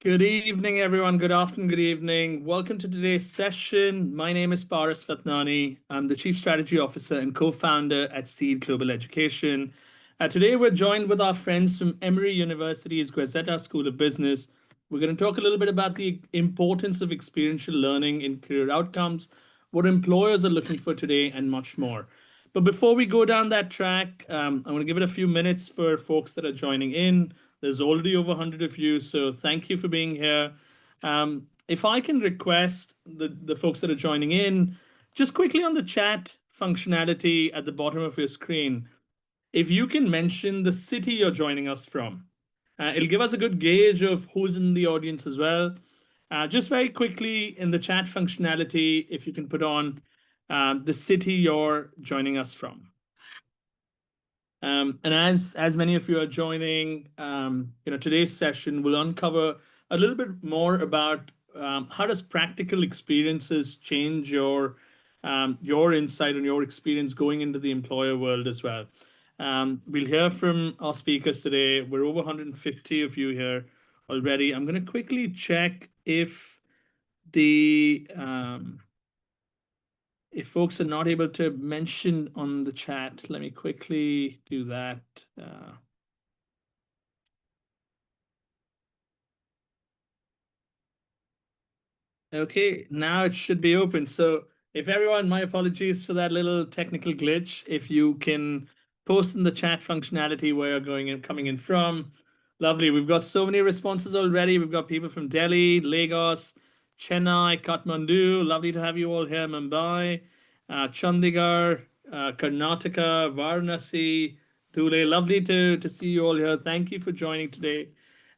Good evening, everyone. Good afternoon, good evening. Welcome to today's session. My name is Paras Fatnani. I'm the Chief Strategy Officer and co-founder at Seed Global Education. Today, we're joined with our friends from Emory University's Goizueta School of Business. We're going to talk a little bit about the importance of experiential learning in career outcomes, what employers are looking for today, and much more. But before we go down that track, I want to give it a few minutes for folks that are joining in. There's already over 100 of you, so thank you for being here. If I can request the folks that are joining in, just quickly on the chat functionality at the bottom of your screen, if you can mention the city you're joining us from, it'll give us a good gauge of who's in the audience as well. Just very quickly in the chat functionality, if you can put on the city you're joining us from. And as many of you are joining, today's session will uncover a little bit more about how does practical experiences change your insight and your experience going into the employer world as well. We'll hear from our speakers today. We're over 150 of you here already. I'm going to quickly check the if folks are not able to mention on the chat. Let me quickly do that. Okay, now it should be open. So if everyone, my apologies for that little technical glitch. If you can post in the chat functionality where you're going and coming in from. Lovely. We've got so many responses already. We've got people from Delhi, Lagos, Chennai, Kathmandu. Lovely to have you all here. Mumbai, Chandigarh, Karnataka, Varanasi, Dhule. Lovely to see you all here. Thank you for joining today.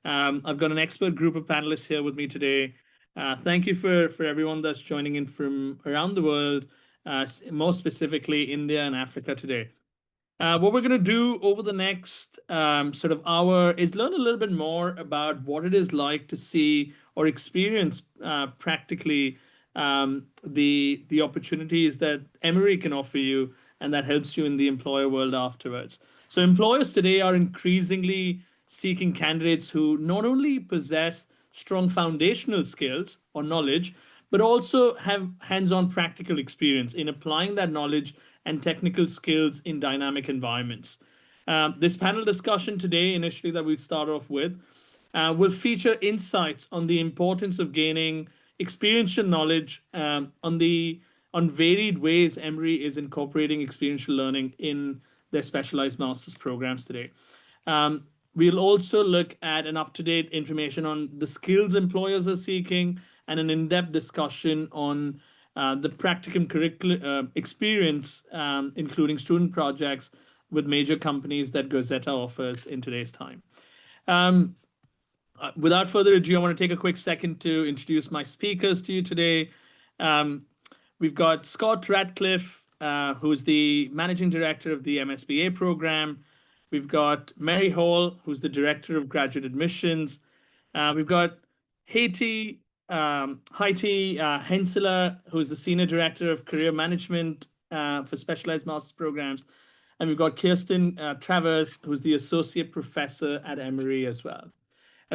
I've got an expert group of panelists here with me today. Thank you for everyone that's joining in from around the world, more specifically India and Africa today. What we're going to do over the next sort of hour is learn a little bit more about what it is like to see or experience practically the opportunities that Emory can offer you, and that helps you in the employer world afterwards. So employers today are increasingly seeking candidates who not only possess strong foundational skills or knowledge, but also have hands-on practical experience in applying that knowledge and technical skills in dynamic environments. This panel discussion today, initially that we'll start off with, will feature insights on the importance of gaining experiential knowledge on varied ways Emory is incorporating experiential learning in their specialized master's programs today. We'll also look at an up-to-date information on the skills employers are seeking and an in-depth discussion on the practicum curriculum experience, including student projects with major companies that Goizueta offers in today's time. Without further ado, I want to take a quick second to introduce my speakers to you today. We've got Scott Radcliffe, who's the Managing Director of the MSBA program. We've got Mary Hall, who's the Director of Graduate Admissions. We've got Haiti Hensela, who's the Senior Director of Career Management for Specialized Master's Programs. And we've got Kirsten Travers, who's the Associate Professor at Emory as well.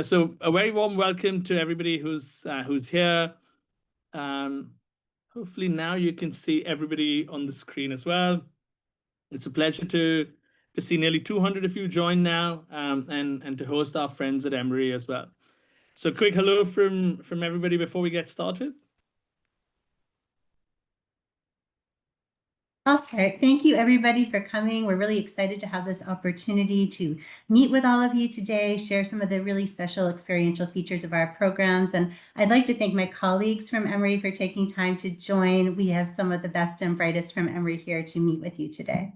So a very warm welcome to everybody who's here. Hopefully now you can see everybody on the screen as well. It's a pleasure to see nearly 200 of you join now, and to host our friends at Emory as well. So quick hello from everybody before we get started. I'll start. Thank you, everybody, for coming. We're really excited to have this opportunity to meet with all of you today, share some of the really special experiential features of our programs. And I'd like to thank my colleagues from Emory for taking time to join. We have some of the best and brightest from Emory here to meet with you today.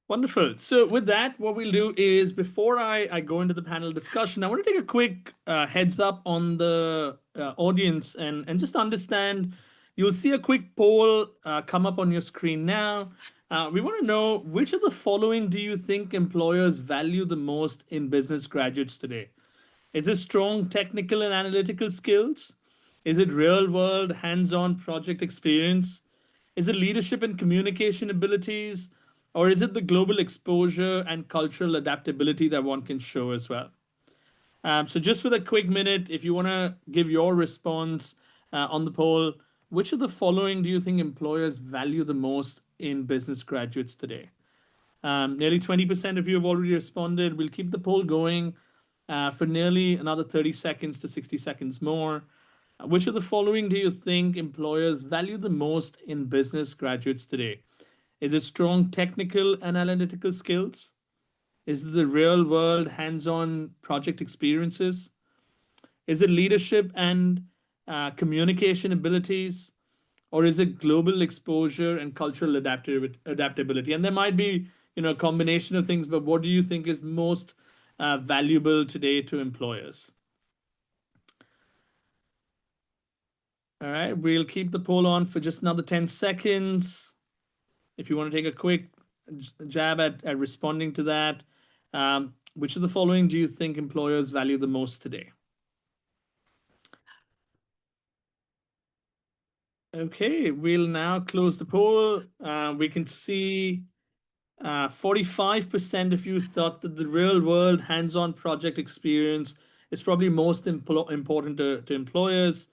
Wonderful. So with that, what we'll do is before I go into the panel discussion, I want to take a quick heads up on the audience and just understand. You'll see a quick poll come up on your screen now. We want to know, which of the following do you think employers value the most in business graduates today? Is it strong technical and analytical skills? Is it real world hands-on project experience? Is it leadership and communication abilities? Or is it the global exposure and cultural adaptability that one can show as well? So just with a quick minute, if you want to give your response on the poll, which of the following do you think employers value the most in business graduates today? Nearly 20% of you have already responded. We'll keep the poll going for nearly another 30 seconds to 60 seconds more. Which of the following do you think employers value the most in business graduates today? Is it strong technical and analytical skills? Is it the real world hands on project experiences? Is it leadership and communication abilities? Or is it global exposure and cultural adaptability? And there might be, a combination of things, but what do you think is most valuable today to employers? All right, we'll keep the poll on for just another 10 seconds. If you want to take a quick jab at responding to that, which of the following do you think employers value the most today? Okay, we'll now close the poll. We can see 45% of you thought that the real world hands-on project experience is probably most important to employers.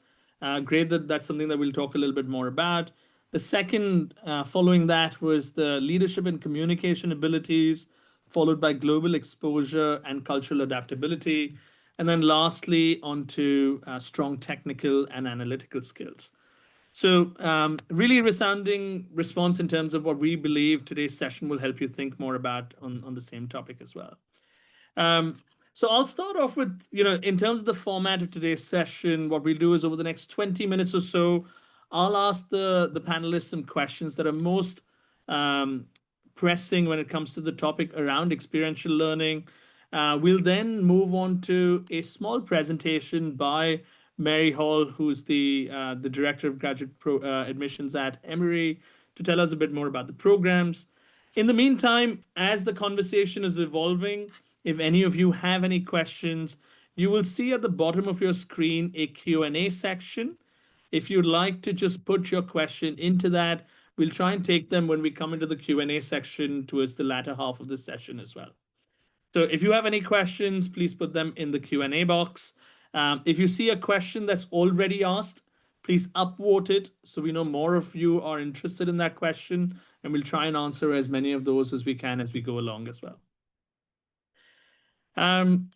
Great that that's something that we'll talk a little bit more about. The second, following that, was the leadership and communication abilities, followed by global exposure and cultural adaptability. And then lastly, onto strong technical and analytical skills. So, really resounding response in terms of what we believe today's session will help you think more about on the same topic as well. Um, so I'll start off with, in terms of the format of today's session, what we'll do is over the next 20 minutes or so, I'll ask the panelists some questions that are most um, pressing when it comes to the topic around experiential learning. We'll then move on to a small presentation by Mary Hall, who's the director of graduate admissions at Emory, to tell us a bit more about the programs. In the meantime, as the conversation is evolving, if any of you have any questions, you will see at the bottom of your screen a Q&A section. If you'd like to just put your question into that, we'll try and take them when we come into the Q&A section towards the latter half of the session as well. So if you have any questions, please put them in the Q&A box. If you see a question that's already asked, please upvote it so we know more of you are interested in that question, and we'll try and answer as many of those as we can as we go along as well.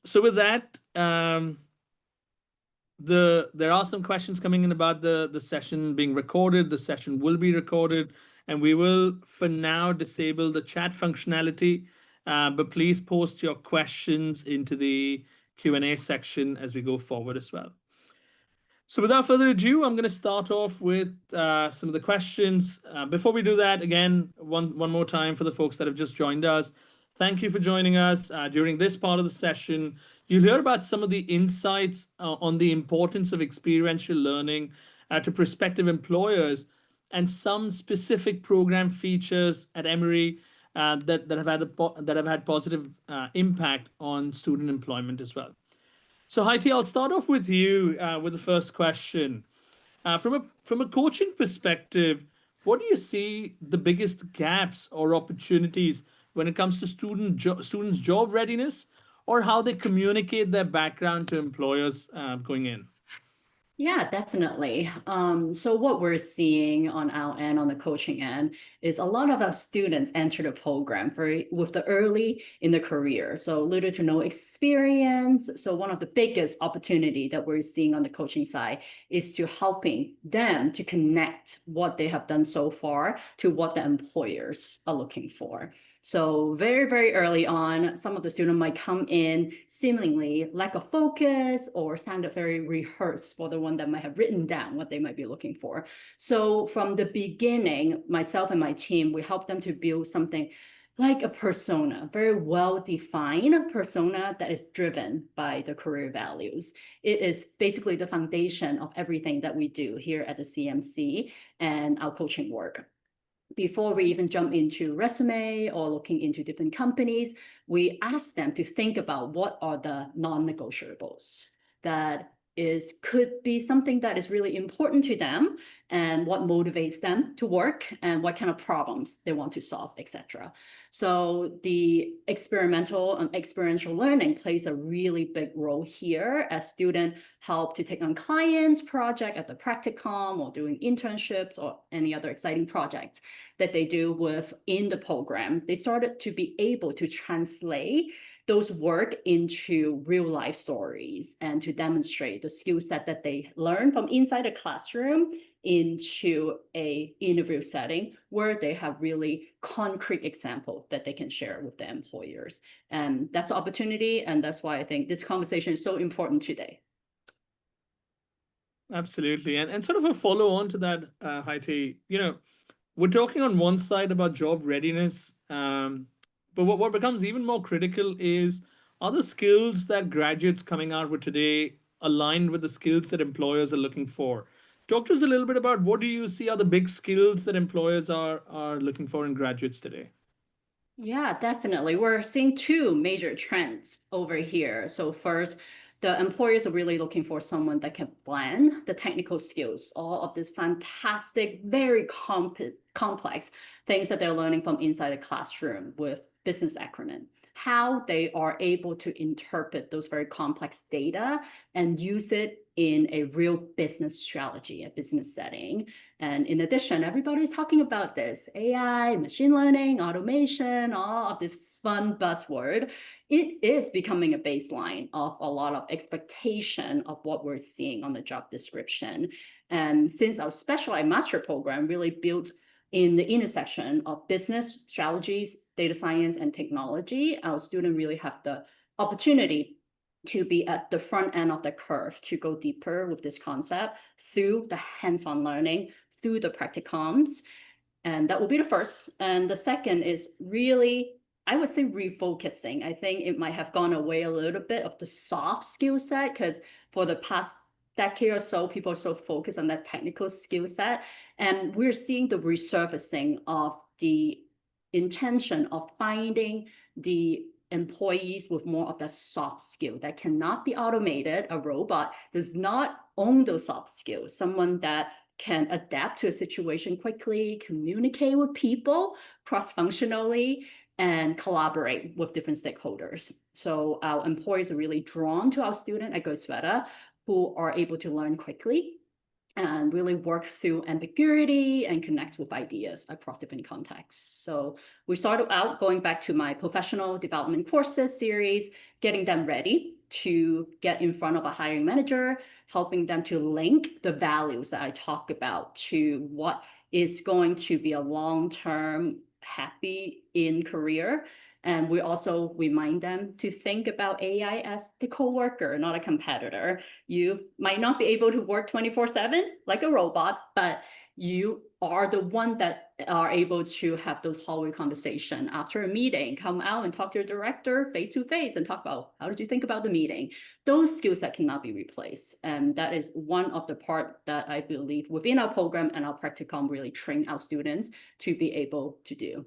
So with that, there are some questions coming in about the session being recorded. The session will be recorded, and we will, for now, disable the chat functionality. But please post your questions into the Q&A section as we go forward as well. So without further ado, I'm going to start off with some of the questions. Before we do that, again, one more time for the folks that have just joined us, thank you for joining us. During this part of the session, you'll hear about some of the insights on the importance of experiential learning to prospective employers and some specific program features at Emory that have had positive impact on student employment as well. So Heidi, I'll start off with you with the first question. From a coaching perspective, what do you see the biggest gaps or opportunities when it comes to students' job readiness or how they communicate their background to employers going in? Yeah, definitely. So what we're seeing on our end, on the coaching end, is a lot of our students enter the program with the early in the career. So little to no experience. So one of the biggest opportunity that we're seeing on the coaching side is to helping them to connect what they have done so far to what the employers are looking for. So very, very early on, some of the students might come in seemingly lack of focus or sounded very rehearsed for the one that might have written down what they might be looking for. So from the beginning, myself and my team, we help them to build something like a persona, very well-defined persona that is driven by the career values. It is basically the foundation of everything that we do here at the CMC and our coaching work. Before we even jump into resume or looking into different companies, we ask them to think about what are the non-negotiables that could be something that is really important to them and what motivates them to work and what kind of problems they want to solve, etc. So the experimental and experiential learning plays a really big role here as students help to take on clients' project at the practicum or doing internships or any other exciting projects that they do within the program. They started to be able to translate those work into real life stories and to demonstrate the skill set that they learn from inside the classroom into a interview setting where they have really concrete example that they can share with the employers. And that's the opportunity. And that's why I think this conversation is so important today. Absolutely. And sort of a follow on to that, Heidi, we're talking on one side about job readiness, but what becomes even more critical is, are the skills that graduates coming out with today aligned with the skills that employers are looking for? Talk to us a little bit about what do you see are the big skills that employers are looking for in graduates today? Yeah, definitely. We're seeing two major trends over here. So first, the employers are really looking for someone that can blend the technical skills, all of this fantastic, very complex things that they're learning from inside the classroom with business acumen, how they are able to interpret those very complex data and use it in a real business strategy, a business setting. And in addition, everybody's talking about this AI, machine learning, automation, all of this fun buzzword. It is becoming a baseline of a lot of expectation of what we're seeing on the job description. And since our specialized master program really built in the intersection of business strategies, data science, and technology, our students really have the opportunity to be at the front end of the curve to go deeper with this concept through the hands-on learning, through the practicums. And that will be the first. And the second is really, I would say, refocusing. I think it might have gone away a little bit of the soft skill set because for the past decade or so, people are so focused on that technical skill set. And we're seeing the resurfacing of the intention of finding the employees with more of that soft skill that cannot be automated. A robot does not own those soft skills. Someone that can adapt to a situation quickly, communicate with people cross-functionally, and collaborate with different stakeholders. So our employees are really drawn to our student at Goizueta who are able to learn quickly and really work through ambiguity and connect with ideas across different contexts. So we started out going back to my professional development courses series, getting them ready to get in front of a hiring manager, helping them to link the values that I talk about to what is going to be a long-term happy in career. And we also remind them to think about AI as the coworker, not a competitor. You might not be able to work 24/7 like a robot, but you are the one that are able to have those hallway conversation after a meeting, come out and talk to your director face to face and talk about how did you think about the meeting. Those skills that cannot be replaced. And that is one of the part that I believe within our program and our practicum really train our students to be able to do.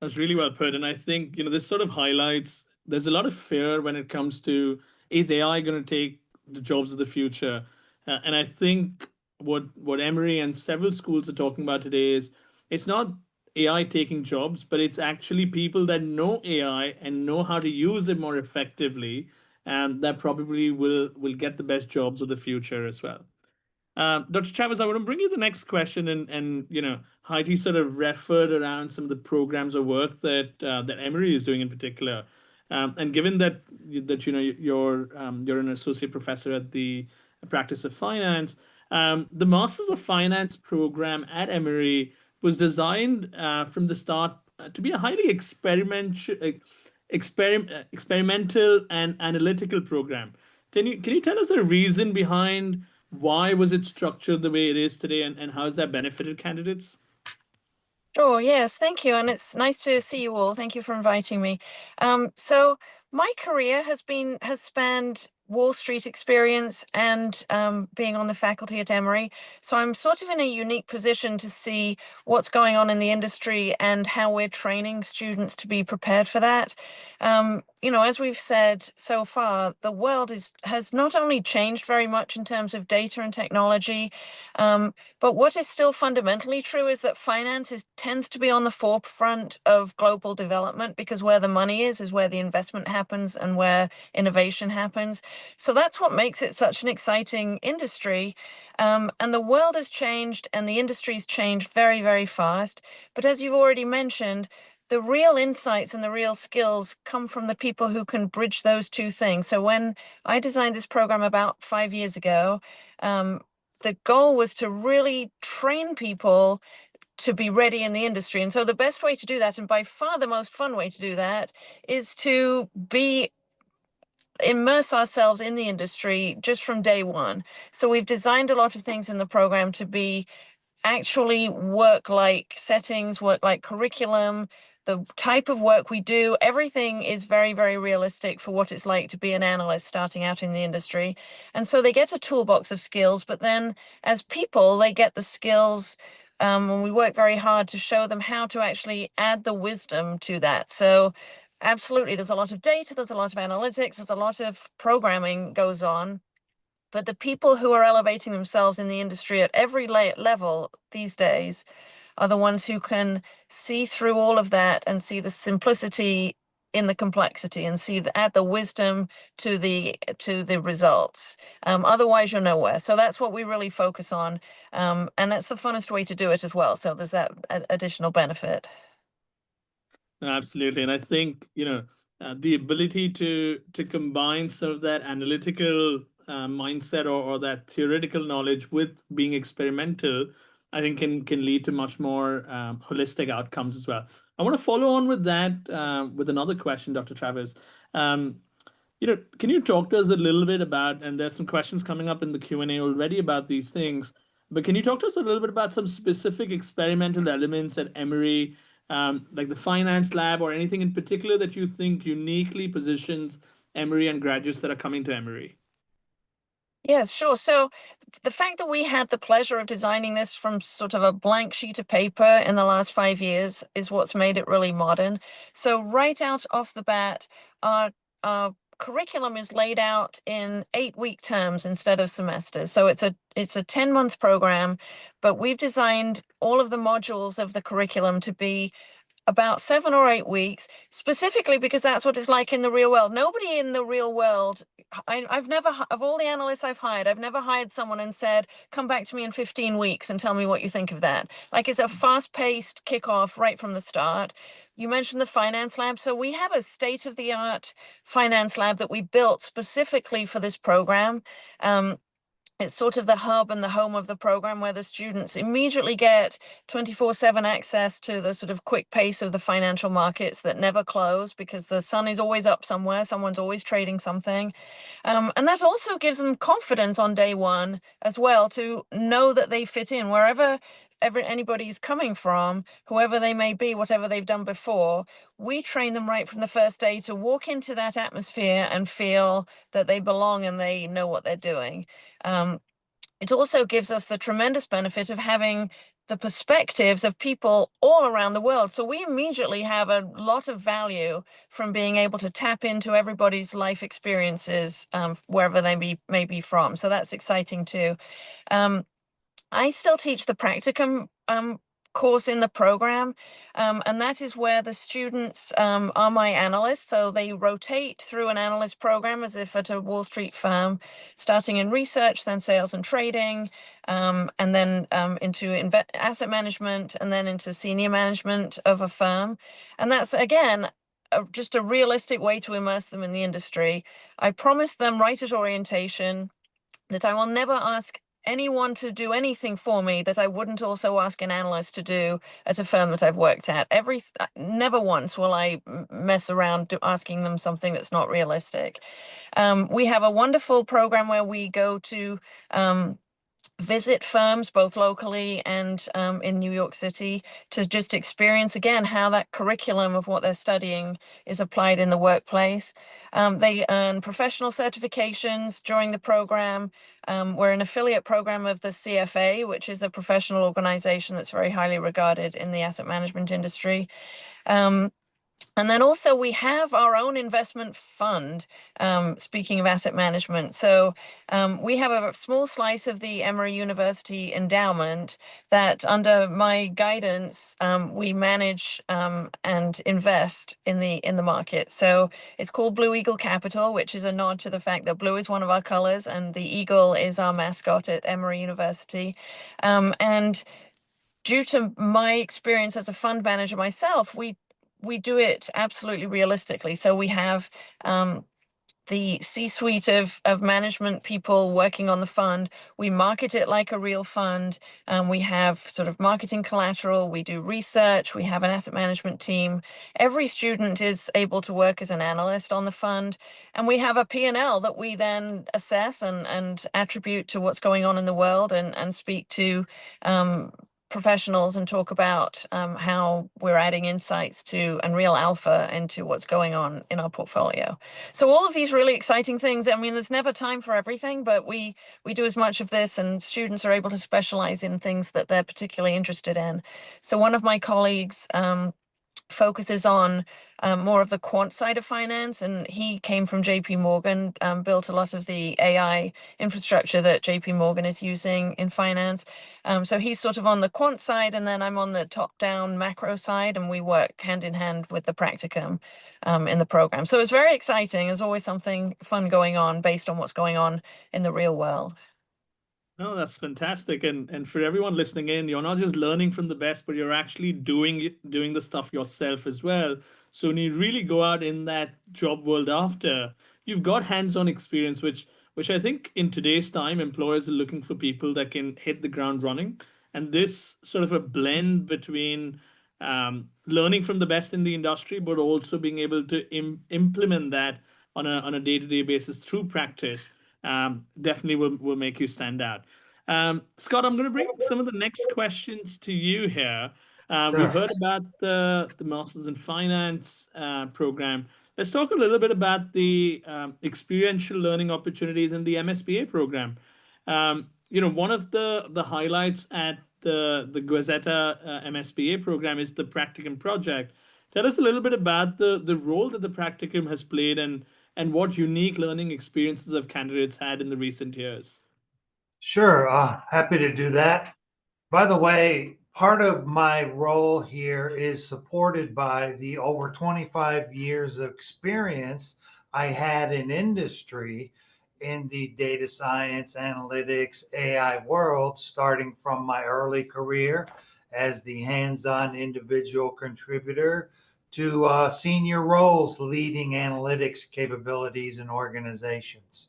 That's really well put. And I think, this sort of highlights there's a lot of fear when it comes to, is AI going to take the jobs of the future? And I think what Emory and several schools are talking about today is it's not AI taking jobs, but it's actually people that know AI and know how to use it more effectively, and that probably will get the best jobs of the future as well. Dr. Chavez, I want to bring you the next question, and Heidi sort of referred around some of the programs of work that Emory is doing in particular, and given that you're an associate professor at the Practice of Finance, the Masters of Finance program at Emory was designed from the start to be a highly experimental and analytical program. Can you tell us a reason behind why was it structured the way it is today, and how has that benefited candidates? Sure, yes, thank you. And it's nice to see you all. Thank you for inviting me. So my career has spanned Wall Street experience and being on the faculty at Emory. So I'm sort of in a unique position to see what's going on in the industry and how we're training students to be prepared for that. As we've said so far, the world has not only changed very much in terms of data and technology, but what is still fundamentally true is that finance tends to be on the forefront of global development, because where the money is where the investment happens and where innovation happens. So that's what makes it such an exciting industry. And the world has changed and the industry's changed very, very fast. But as you've already mentioned, the real insights and the real skills come from the people who can bridge those two things. So when I designed this program about 5 years ago, the goal was to really train people to be ready in the industry. And so the best way to do that, and by far the most fun way to do that, is to immerse ourselves in the industry just from day one. So we've designed a lot of things in the program to be actually work-like settings, work-like curriculum, the type of work we do, everything is very, very realistic for what it's like to be an analyst starting out in the industry. And so they get a toolbox of skills, but then as people, they get the skills, and we work very hard to show them how to actually add the wisdom to that. So absolutely, there's a lot of data, there's a lot of analytics, there's a lot of programming goes on. But the people who are elevating themselves in the industry at every level these days are the ones who can see through all of that and see the simplicity in the complexity and add the wisdom to the results. Otherwise, you're nowhere. So that's what we really focus on, and that's the funnest way to do it as well. So there's that additional benefit. Absolutely. And I think, the ability to combine sort of that analytical mindset or that theoretical knowledge with being experimental, I think can lead to much more holistic outcomes as well. I want to follow on with that with another question, Dr. Travis. Can you talk to us a little bit about, and there's some questions coming up in the Q&A already about these things, but can you talk to us a little bit about some specific experimental elements at Emory, like the finance lab or anything in particular that you think uniquely positions Emory and graduates that are coming to Emory? Yes, sure. So the fact that we had the pleasure of designing this from sort of a blank sheet of paper in the last 5 years is what's made it really modern. So right out off the bat, our curriculum is laid out in 8-week terms instead of semesters. So it's a 10-month program, but we've designed all of the modules of the curriculum to be about 7 or 8 weeks, specifically because that's what it's like in the real world. Nobody in the real world, I've never, of all the analysts I've hired, I've never hired someone and said, come back to me in 15 weeks and tell me what you think of that. Like, it's a fast-paced kickoff right from the start. You mentioned the finance lab. So we have a state-of-the-art finance lab that we built specifically for this program. It's sort of the hub and the home of the program, where the students immediately get 24/7 access to the sort of quick pace of the financial markets that never close, because the sun is always up somewhere, someone's always trading something. And that also gives them confidence on day one as well, to know that they fit in wherever anybody's coming from, whoever they may be, whatever they've done before. We train them right from the first day to walk into that atmosphere and feel that they belong and they know what they're doing. It also gives us the tremendous benefit of having the perspectives of people all around the world. So we immediately have a lot of value from being able to tap into everybody's life experiences, wherever they may be from. So that's exciting too. I still teach the practicum course in the program, and that is where the students are my analysts. So they rotate through an analyst program as if at a Wall Street firm, starting in research, then sales and trading, and then into asset management, and then into senior management of a firm. And that's, again, just a realistic way to immerse them in the industry. I promised them right at orientation that I will never ask anyone to do anything for me that I wouldn't also ask an analyst to do at a firm that I've worked at. Never once will I mess around asking them something that's not realistic. We have a wonderful program where we go to visit firms both locally and in New York City to just experience again how that curriculum of what they're studying is applied in the workplace. They earn professional certifications during the program. We're an affiliate program of the CFA, which is a professional organization that's very highly regarded in the asset management industry. And then also we have our own investment fund, speaking of asset management. So we have a small slice of the Emory University endowment that under my guidance, we manage and invest in the market. So it's called Blue Eagle Capital, which is a nod to the fact that blue is one of our colors and the eagle is our mascot at Emory University. And due to my experience as a fund manager myself, we do it absolutely realistically. So we have the C-suite of management people working on the fund. We market it like a real fund. We have sort of marketing collateral. We do research. We have an asset management team. Every student is able to work as an analyst on the fund. And we have a P&L that we then assess and attribute to what's going on in the world and speak to professionals and talk about how we're adding insights to and real alpha into what's going on in our portfolio. So all of these really exciting things. I mean, there's never time for everything, but we do as much of this, and students are able to specialize in things that they're particularly interested in. So one of my colleagues focuses on more of the quant side of finance, and he came from JP Morgan, built a lot of the AI infrastructure that JP Morgan is using in finance. So he's sort of on the quant side, and then I'm on the top-down macro side, and we work hand in hand with the practicum in the program. So it's very exciting. There's always something fun going on based on what's going on in the real world. No, that's fantastic. And for everyone listening in, you're not just learning from the best, but you're actually doing the stuff yourself as well. So when you really go out in that job world after, you've got hands-on experience, which I think in today's time, employers are looking for people that can hit the ground running. And this sort of a blend between learning from the best in the industry, but also being able to implement that on a day-to-day basis through practice definitely will make you stand out. Scott, I'm going to bring some of the next questions to you here. We've Sure. heard about the Masters in Finance program. Let's talk a little bit about the experiential learning opportunities in the MSBA program. One of the highlights at the Goizueta MSBA program is the Practicum project. Tell us a little bit about the role that the Practicum has played and what unique learning experiences have candidates had in the recent years. Sure, happy to do that. By the way, part of my role here is supported by the over 25 years of experience I had in industry in the data science, analytics, AI world, starting from my early career as the hands-on individual contributor to senior roles leading analytics capabilities in organizations.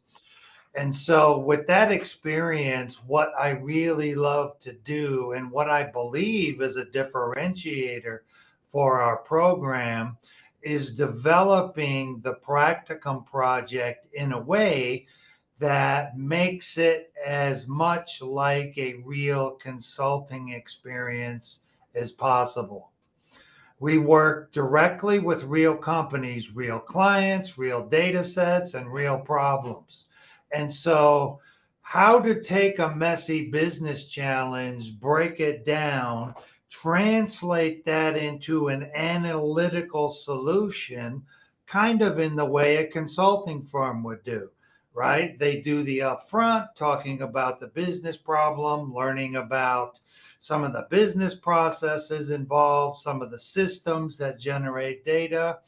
And so, with that experience, what I really love to do and what I believe is a differentiator for our program is developing the practicum project in a way that makes it as much like a real consulting experience as possible. We work directly with real companies, real clients, real data sets, and real problems. And so, how to take a messy business challenge, break it down, translate that into an analytical solution, kind of in the way a consulting firm would do, right? They do the upfront, talking about the business problem, learning about some of the business processes involved, some of the systems that generate data,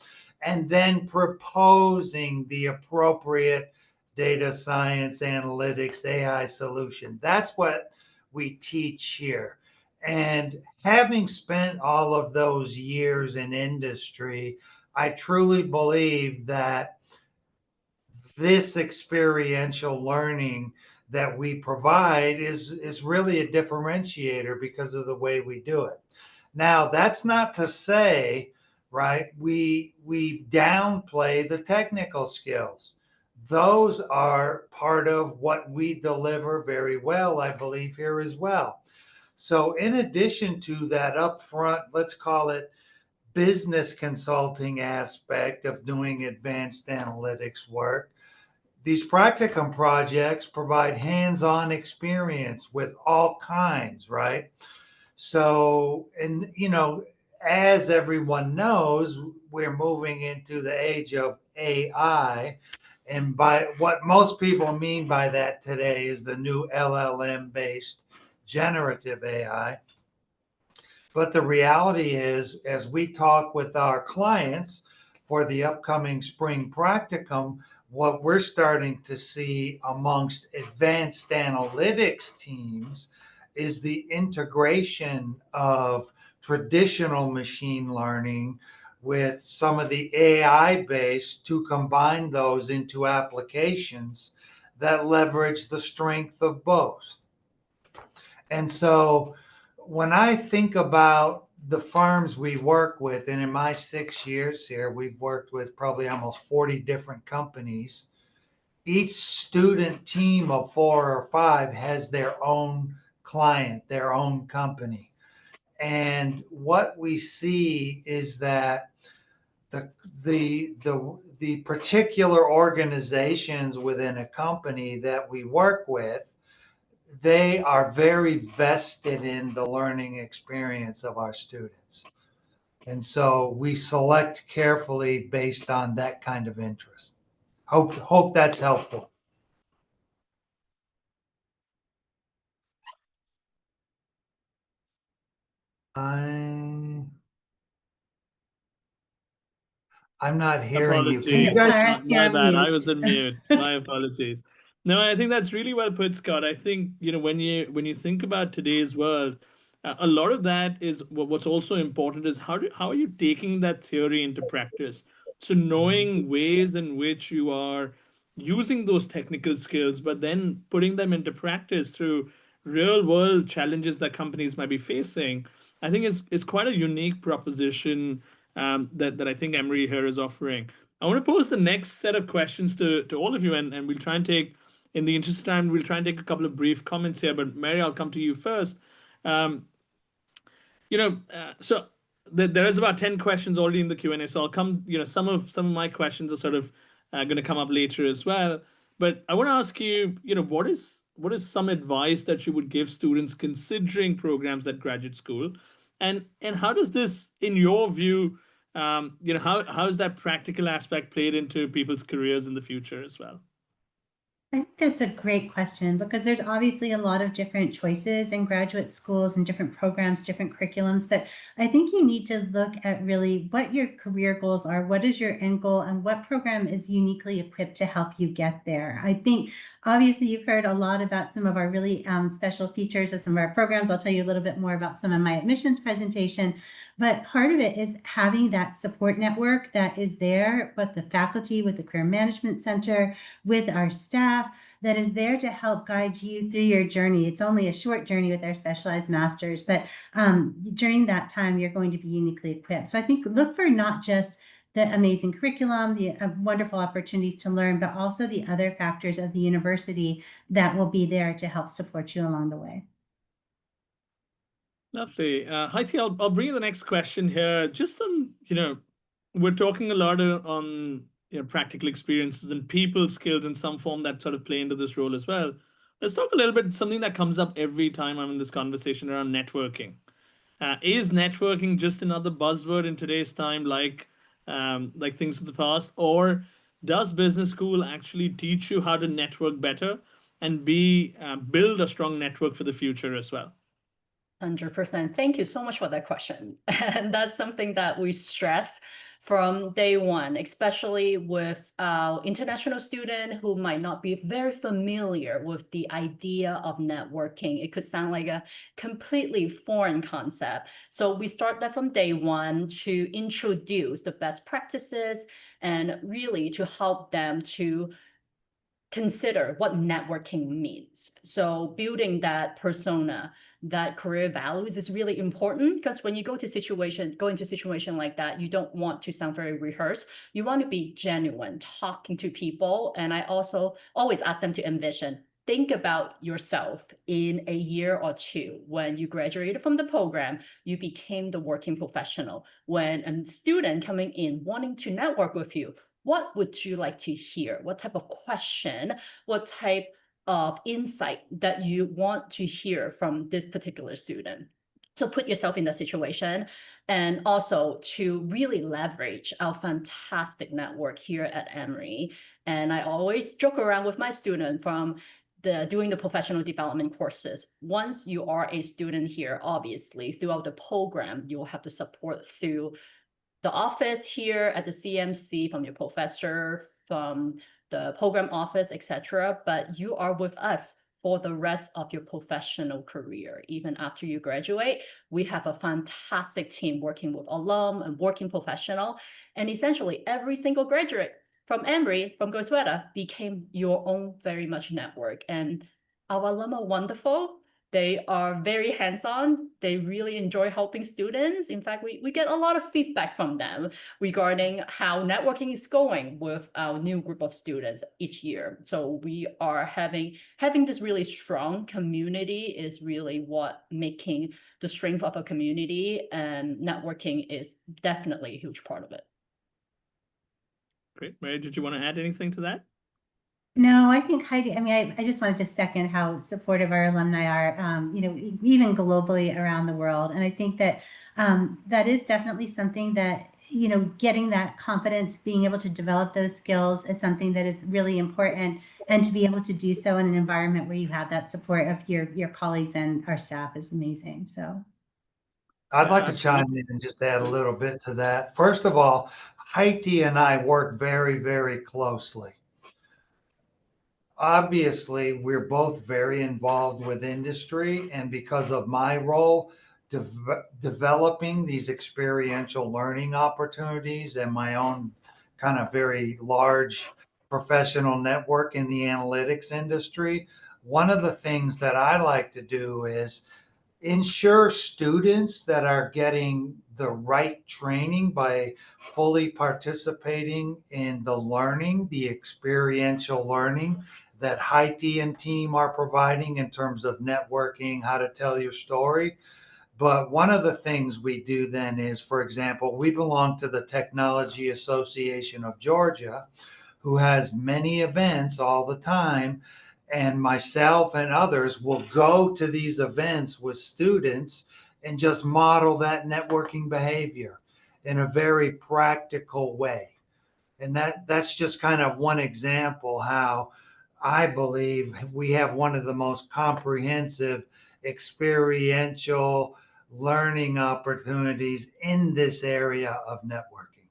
and then proposing the appropriate data science, analytics, AI solution. That's what we teach here. And having spent all of those years in industry, I truly believe that this experiential learning that we provide is really a differentiator because of the way we do it. Now, that's not to say, right, we downplay the technical skills. those are part of what we deliver very well, I believe, here as well. So in addition to that upfront, let's call it business consulting aspect of doing advanced analytics work, these practicum projects provide hands-on experience with all kinds, right? So, and as everyone knows, we're moving into the age of AI. And by what most people mean by that today is the new LLM based generative AI. But the reality is, as we talk with our clients for the upcoming spring practicum, what we're starting to see amongst advanced analytics teams is the integration of traditional machine learning with some of the AI based to combine those into applications that leverage the strength of both. And so when I think about the firms we work with, and in my 6 years here, we've worked with probably almost 40 different companies. Each student team of 4 or 5 has their own client, their own company. And what we see is that the particular organizations within a company that we work with, they are very vested in the learning experience of our students. And so we select carefully based on that kind of interest. Hope that's helpful. I'm not hearing you. Can you Apologies. guys? Cyrus, you're My on bad. I mute. was on mute. My apologies. No, I think that's really well put, Scott. I think, when you think about today's world, a lot of that is what's also important is how are you taking that theory into practice? So knowing ways in which you are using those technical skills, but then putting them into practice through real world challenges that companies might be facing, I think it's quite a unique proposition that I think Emory here is offering. I want to pose the next set of questions to all of you, and we'll try and take, in the interest of time, we'll try and take a couple of brief comments here. But Mary, I'll come to you first. So there is about 10 questions already in the Q&A. So I'll come, some of my questions are sort of going to come up later as well. But I want to ask you, what is some advice that you would give students considering programs at graduate school, and how does this, in your view, how is that practical aspect played into people's careers in the future as well? I think that's a great question because there's obviously a lot of different choices in graduate schools and different programs, different curriculums. But I think you need to look at really what your career goals are, what is your end goal, and what program is uniquely equipped to help you get there. I think obviously you've heard a lot about some of our really special features of some of our programs. I'll tell you a little bit more about some of my admissions presentation. But part of it is having that support network that is there with the faculty, with the Career Management Center, with our staff that is there to help guide you through your journey. It's only a short journey with our specialized masters, but during that time, you're going to be uniquely equipped. So I think look for not just the amazing curriculum, the wonderful opportunities to learn, but also the other factors of the university that will be there to help support you along the way. Lovely. Heidi, I'll bring you the next question here. Just on, we're talking a lot on practical experiences and people skills in some form that sort of play into this role as well. Let's talk a little bit, something that comes up every time I'm in this conversation around networking. Is networking just another buzzword in today's time, like things of the past, or does business school actually teach you how to network better and build a strong network for the future as well? 100%. Thank you so much for that question. And that's something that we stress from day one, especially with our international student who might not be very familiar with the idea of networking. It could sound like a completely foreign concept. So we start that from day one to introduce the best practices and really to help them to consider what networking means. So building that persona that career values is really important, because when you go into a situation like that, you don't want to sound very rehearsed. You want to be genuine, talking to people. And I also always ask them to envision, think about yourself in a year or two. When you graduated from the program, you became the working professional. When a student coming in wanting to network with you, what would you like to hear? What type of question, what type of insight that you want to hear from this particular student? So put yourself in the situation, and also to really leverage our fantastic network here at Emory. And I always joke around with my student from doing the professional development courses. Once you are a student here, obviously throughout the program, you will have the support through the office here at the CMC, from your professor, from the program office, etc. But you are with us for the rest of your professional career. Even after you graduate, we have a fantastic team working with alum and working professional. And essentially every single graduate from Emory, from Goizueta, became your own very much network. And our alum are wonderful. They are very hands-on. They really enjoy helping students. In fact, we get a lot of feedback from them regarding how networking is going with our new group of students each year. So we are having this really strong community is really what making the strength of a community, and networking is definitely a huge part of it. Great. Mary, did you want to add anything to that? No, I think Heidi, I mean, I just wanted to second how supportive our alumni are, even globally around the world. And I think that that is definitely something that, getting that confidence, being able to develop those skills is something that is really important. And to be able to do so in an environment where you have that support of your colleagues and our staff is amazing. So I'd like to Absolutely. chime in and just add a little bit to that. First of all, Heidi and I work very, very closely. Obviously, we're both very involved with industry, and because of my role, developing these experiential learning opportunities and my own kind of very large professional network in the analytics industry, one of the things that I like to do is ensure students that are getting the right training by fully participating in the learning, the experiential learning that Heidi and team are providing in terms of networking, how to tell your story. But one of the things we do then is, for example, we belong to the Technology Association of Georgia, who has many events all the time. And myself and others will go to these events with students and just model that networking behavior in a very practical way. And that's just kind of one example how I believe we have one of the most comprehensive experiential learning opportunities in this area of networking.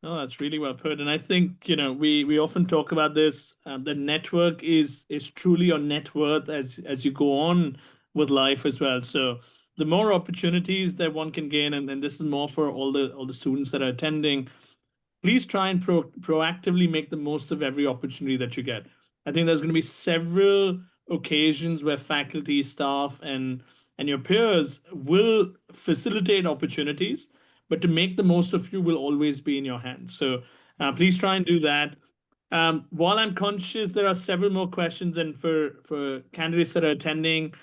Oh, that's really well put. And I think, we often talk about this. The network is truly your net worth as you go on with life as well. So the more opportunities that one can gain, and this is more for all the students that are attending, please try and proactively make the most of every opportunity that you get. I think there's going to be several occasions where faculty, staff, and your peers will facilitate opportunities, but to make the most of you will always be in your hands. So please try and do that. While I'm conscious, there are several more questions, and for candidates that are attending,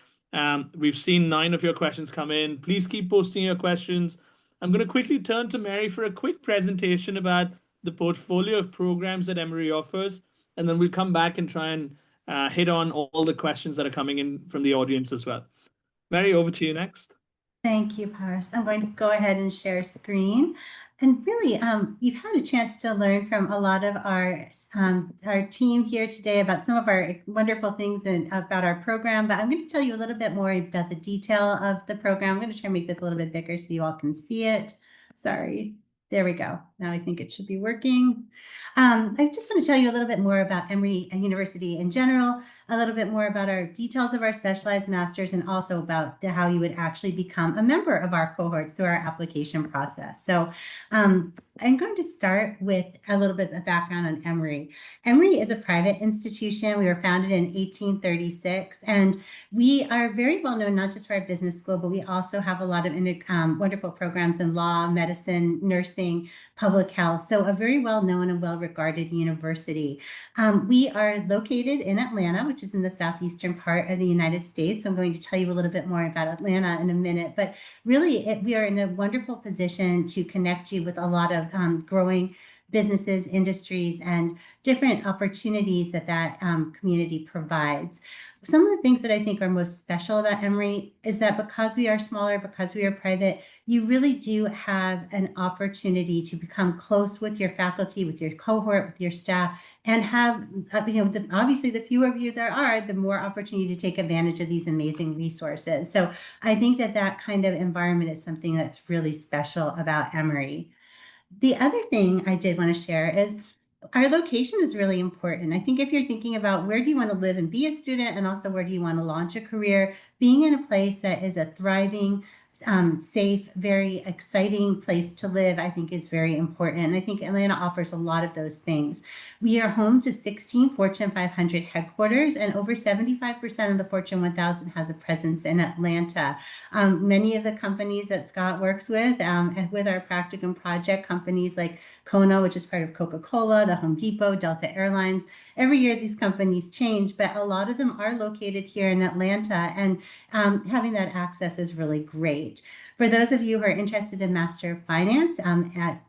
we've seen 9 of your questions come in. Please keep posting your questions. I'm going to quickly turn to Mary for a quick presentation about the portfolio of programs that Emory offers, and then we'll come back and try and hit on all the questions that are coming in from the audience as well. Mary, over to you next. thank you, Paris. I'm going to go ahead and share screen. And really, you've had a chance to learn from a lot of our team here today about some of our wonderful things and about our program. But I'm going to tell you a little bit more about the detail of the program. I'm going to try and make this a little bit bigger so you all can see it. Sorry. There we go. Now I think it should be working. I just want to tell you a little bit more about Emory University in general, a little bit more about our details of our specialized masters, and also about how you would actually become a member of our cohorts through our application process. So I'm going to start with a little bit of background on Emory. Emory is a private institution. We were founded in 1836, and we are very well known not just for our business school, but we also have a lot of wonderful programs in law, medicine, nursing, public health. So a very well-known and well-regarded university. We are located in Atlanta, which is in the southeastern part of the United States. I'm going to tell you a little bit more about Atlanta in a minute, but really we are in a wonderful position to connect you with a lot of growing businesses, industries, and different opportunities that community provides. Some of the things that I think are most special about Emory is that because we are smaller, because we are private, you really do have an opportunity to become close with your faculty, with your cohort, with your staff, and have, obviously the fewer of you there are, the more opportunity to take advantage of these amazing resources. So I think that kind of environment is something that's really special about Emory. The other thing I did want to share is our location is really important. I think if you're thinking about where do you want to live and be a student, and also where do you want to launch a career, being in a place that is a thriving, safe, very exciting place to live, I think is very important. And I think Atlanta offers a lot of those things. We are home to 16 Fortune 500 headquarters, and over 75% of the Fortune 1000 has a presence in Atlanta. Many of the companies that Scott works with, and with our practicum project, companies like Kona, which is part of Coca-Cola, the Home Depot, Delta Airlines, every year these companies change, but a lot of them are located here in Atlanta, and having that access is really great. For those of you who are interested in Master of Finance,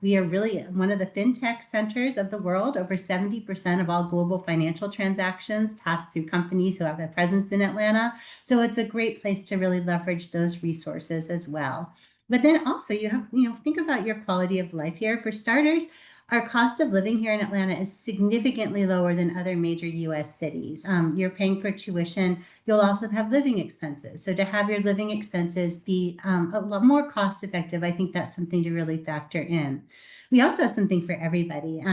we are really one of the fintech centers of the world. Over 70% of all global financial transactions pass through companies who have a presence in Atlanta. So it's a great place to really leverage those resources as well. But then also you have, think about your quality of life here. For starters, our cost of living here in Atlanta is significantly lower than other major U.S. cities. You're paying for tuition. You'll also have living expenses. So to have your living expenses be a lot more cost effective, I think that's something to really factor in. We also have something for everybody.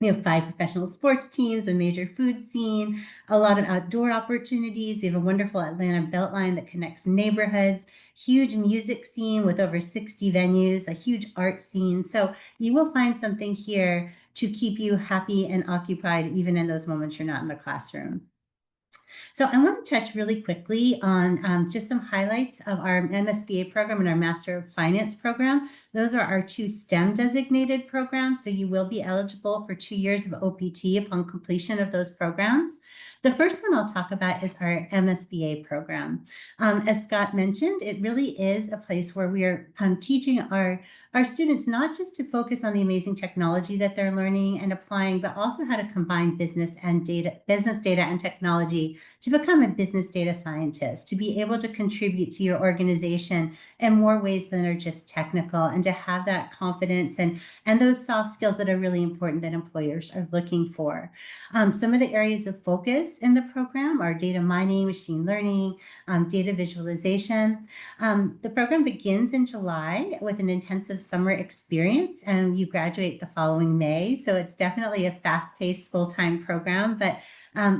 We have 5 professional sports teams, a major food scene, a lot of outdoor opportunities. We have a wonderful Atlanta Beltline that connects neighborhoods, huge music scene with over 60 venues, a huge art scene. So you will find something here to keep you happy and occupied, even in those moments you're not in the classroom. So I want to touch really quickly on just some highlights of our MSBA program and our Master of Finance program. Those are our 2 STEM designated programs. So you will be eligible for 2 years of OPT upon completion of those programs. The first one I'll talk about is our MSBA program. As Scott mentioned, it really is a place where we are teaching our students not just to focus on the amazing technology that they're learning and applying, but also how to combine business data and technology to become a business data scientist, to be able to contribute to your organization in more ways than are just technical, and to have that confidence and those soft skills that are really important that employers are looking for. Some of the areas of focus in the program are data mining, machine learning, data visualization. The program begins in July with an intensive summer experience, and you graduate the following May. So it's definitely a fast-paced full-time program, but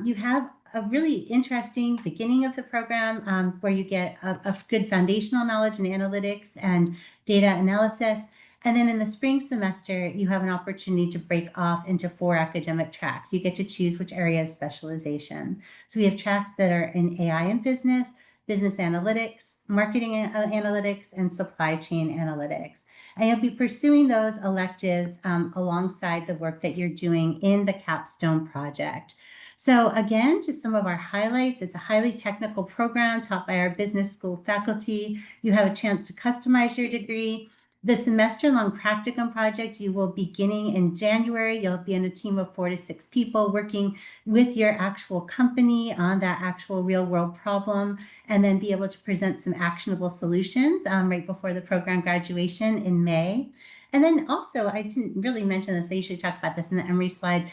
you have a really interesting beginning of the program where you get a good foundational knowledge in analytics and data analysis. And then in the spring semester, you have an opportunity to break off into 4 academic tracks. You get to choose which area of specialization. So we have tracks that are in AI and business analytics, marketing analytics, and supply chain analytics. And you'll be pursuing those electives alongside the work that you're doing in the capstone project. So again, just some of our highlights. It's a highly technical program taught by our business school faculty. You have a chance to customize your degree. The semester-long practicum project, you will be beginning in January. You'll be in a team of 4 to 6 people working with your actual company on that actual real-world problem, and then be able to present some actionable solutions right before the program graduation in May. And then also, I didn't really mention this, I usually talk about this in the Emory slide.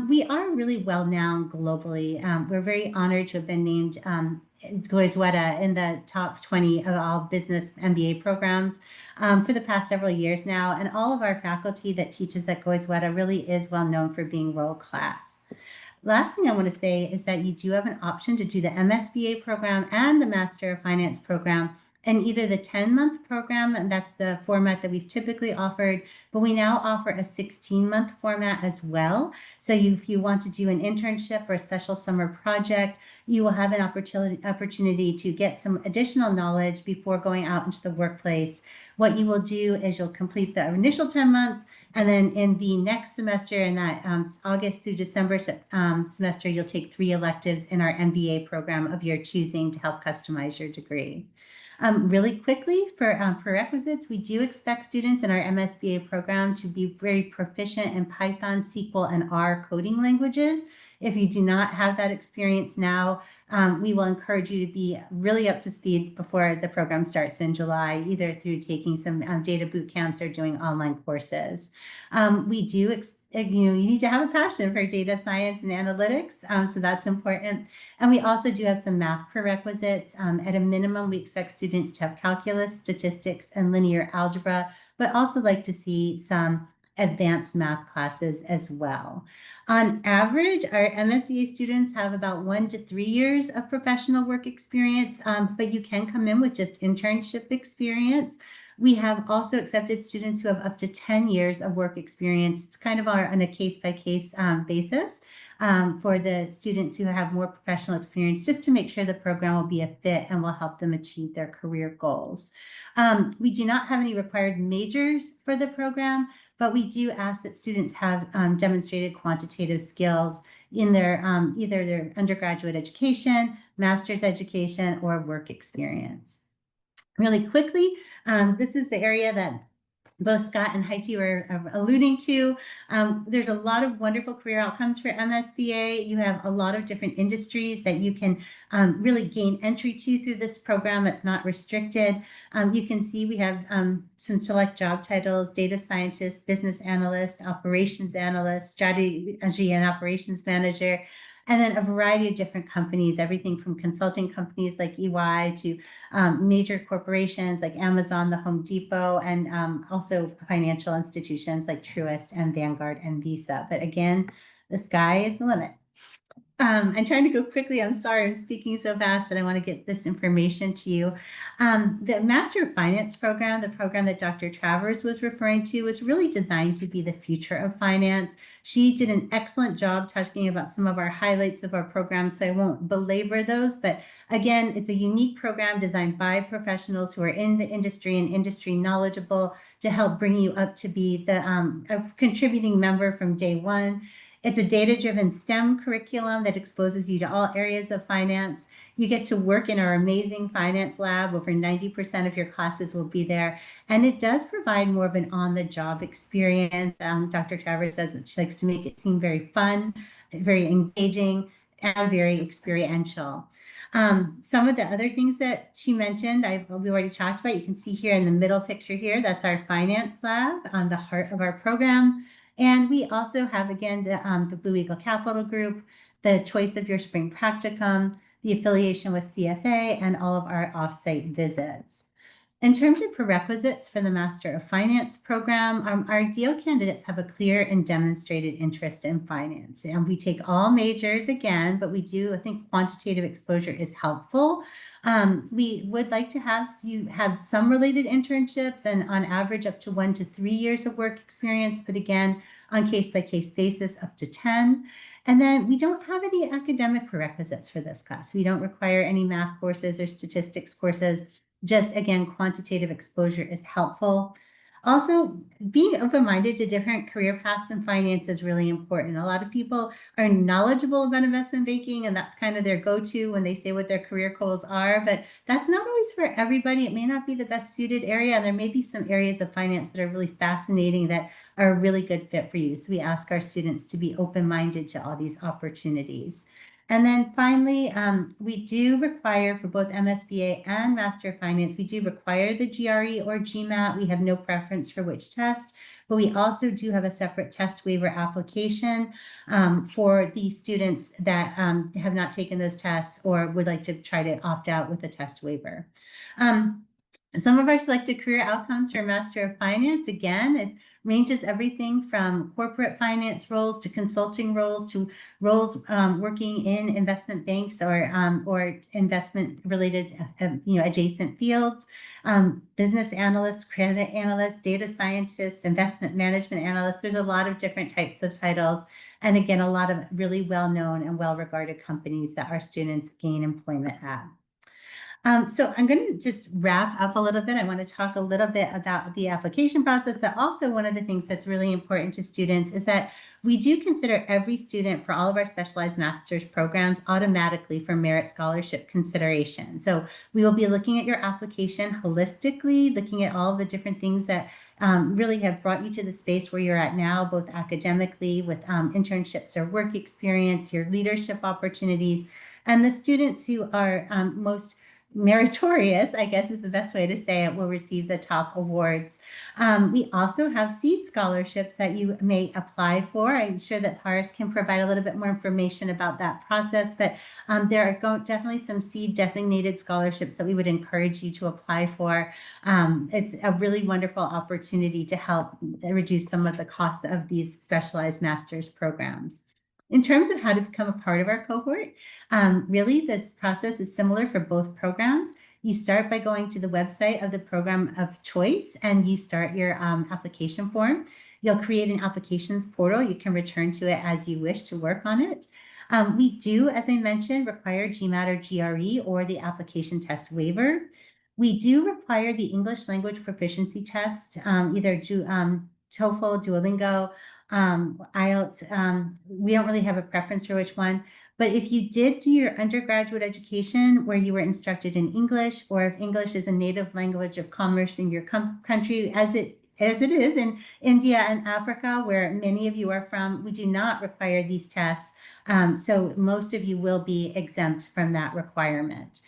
We are really well known globally. We're very honored to have been named Goizueta in the top 20 of all business MBA programs for the past several years now. And all of our faculty that teaches at Goizueta really is well known for being world class. Last thing I want to say is that you do have an option to do the MSBA program and the Master of Finance program in either the 10-month program, and that's the format that we've typically offered, but we now offer a 16-month format as well. So if you want to do an internship or a special summer project, you will have an opportunity to get some additional knowledge before going out into the workplace. What you will do is you'll complete the initial 10 months, and then in the next semester, in that August through December semester, you'll take 3 electives in our MBA program of your choosing to help customize your degree. Really quickly, for prerequisites, we do expect students in our MSBA program to be very proficient in Python, SQL, and R coding languages. If you do not have that experience now, we will encourage you to be really up to speed before the program starts in July, either through taking some data boot camps or doing online courses. We do, you need to have a passion for data science and analytics, so that's important. And we also do have some math prerequisites. At a minimum, we expect students to have calculus, statistics, and linear algebra, but also like to see some advanced math classes as well. On average, our MSBA students have about 1 to 3 years of professional work experience, but you can come in with just internship experience. We have also accepted students who have up to 10 years of work experience. It's kind of on a case-by-case basis for the students who have more professional experience, just to make sure the program will be a fit and will help them achieve their career goals. We do not have any required majors for the program, but we do ask that students have demonstrated quantitative skills in their either their undergraduate education, master's education, or work experience. Really quickly, this is the area that both Scott and Heidi were alluding to. There's a lot of wonderful career outcomes for MSBA. You have a lot of different industries that you can really gain entry to through this program. It's not restricted. You can see we have some select job titles: data scientist, business analyst, operations analyst, strategy and operations manager, and then a variety of different companies, everything from consulting companies like EY to major corporations like Amazon, the Home Depot, and also financial institutions like Truist and Vanguard and Visa. But again, the sky is the limit. I'm trying to go quickly. I'm sorry, I'm speaking so fast that I want to get this information to you. The Master of Finance program, the program that Dr. Travers was referring to, was really designed to be the future of finance. She did an excellent job talking about some of our highlights of our program, so I won't belabor those. But again, it's a unique program designed by professionals who are in the industry and industry knowledgeable to help bring you up to be the a contributing member from day one. It's a data-driven STEM curriculum that exposes you to all areas of finance. You get to work in our amazing finance lab. Over 90% of your classes will be there. And it does provide more of an on-the-job experience. Dr. Travers says that she likes to make it seem very fun, very engaging, and very experiential. Some of the other things that she mentioned, we already talked about. You can see here in the middle picture here, that's our finance lab, the heart of our program. And we also have, again, the Blue Eagle Capital Group, the choice of your spring practicum, the affiliation with CFA, and all of our offsite visits. In terms of prerequisites for the Master of Finance program, our ideal candidates have a clear and demonstrated interest in finance. And we take all majors again, but we do, I think quantitative exposure is helpful. We would like to have you have some related internships and on average up to 1 to 3 years of work experience, but again, on case-by-case basis, up to 10. And then we don't have any academic prerequisites for this class. We don't require any math courses or statistics courses. Just again, quantitative exposure is helpful. Also, being open-minded to different career paths in finance is really important. A lot of people are knowledgeable about investment banking, and that's kind of their go-to when they say what their career goals are, but that's not always for everybody. It may not be the best suited area, and there may be some areas of finance that are really fascinating that are a really good fit for you. So we ask our students to be open-minded to all these opportunities. And then finally, we do require for both MSBA and Master of Finance, we do require the GRE or GMAT. We have no preference for which test, but we also do have a separate test waiver application for the students that have not taken those tests or would like to try to opt out with a test waiver. Some of our selected career outcomes for Master of Finance, again, ranges everything from corporate finance roles to consulting roles to roles working in investment banks or investment related, adjacent fields, business analysts, credit analysts, data scientists, investment management analysts. There's a lot of different types of titles. And again, a lot of really well-known and well-regarded companies that our students gain employment at. So I'm going to just wrap up a little bit. I want to talk a little bit about the application process, but also one of the things that's really important to students is that we do consider every student for all of our specialized master's programs automatically for merit scholarship consideration. So we will be looking at your application holistically, looking at all of the different things that really have brought you to the space where you're at now, both academically with internships or work experience, your leadership opportunities, and the students who are most meritorious, I guess is the best way to say it, will receive the top awards. We also have seed scholarships that you may apply for. I'm sure that Horace can provide a little bit more information about that process, but there are definitely some seed designated scholarships that we would encourage you to apply for. It's a really wonderful opportunity to help reduce some of the costs of these specialized master's programs. In terms of how to become a part of our cohort, really this process is similar for both programs. You start by going to the website of the program of choice and you start your application form. You'll create an applications portal. You can return to it as you wish to work on it. We do, as I mentioned, require GMAT or GRE or the application test waiver. We do require the English language proficiency test, either TOEFL, Duolingo, IELTS. We don't really have a preference for which one, but if you did do your undergraduate education where you were instructed in English, or if English is a native language of commerce in your country, as it is in India and Africa, where many of you are from, we do not require these tests. So most of you will be exempt from that requirement.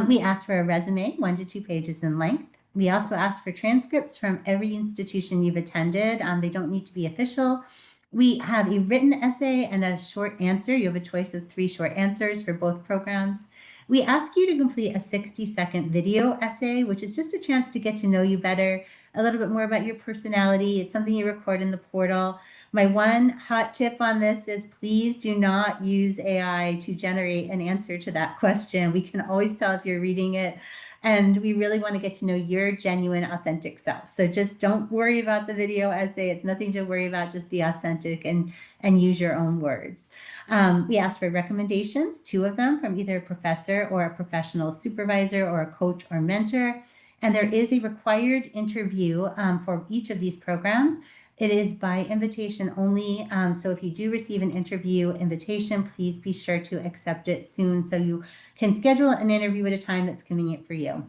We ask for a resume, 1 to 2 pages in length. We also ask for transcripts from every institution you've attended. They don't need to be official. We have a written essay and a short answer. You have a choice of 3 short answers for both programs. We ask you to complete a 60-second video essay, which is just a chance to get to know you better, a little bit more about your personality. It's something you record in the portal. My one hot tip on this is please do not use AI to generate an answer to that question. We can always tell if you're reading it. And we really want to get to know your genuine, authentic self. So just don't worry about the video essay. It's nothing to worry about. Just be authentic and use your own words. We ask for recommendations, 2 of them from either a professor or a professional supervisor or a coach or mentor. And there is a required interview for each of these programs. It is by invitation only. So if you do receive an interview invitation, please be sure to accept it soon so you can schedule an interview at a time that's convenient for you.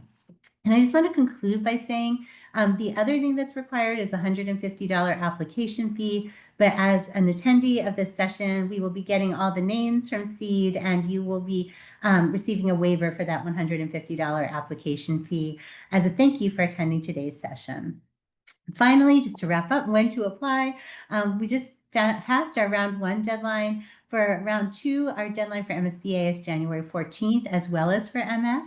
And I just want to conclude by saying the other thing that's required is a $150 application fee. But as an attendee of this session, we will be getting all the names from Seed and you will be receiving a waiver for that $150 application fee as a thank you for attending today's session. Finally, just to wrap up, when to apply, we just passed our round 1 deadline. For round 2, our deadline for MSBA is January 14th, as well as for MF.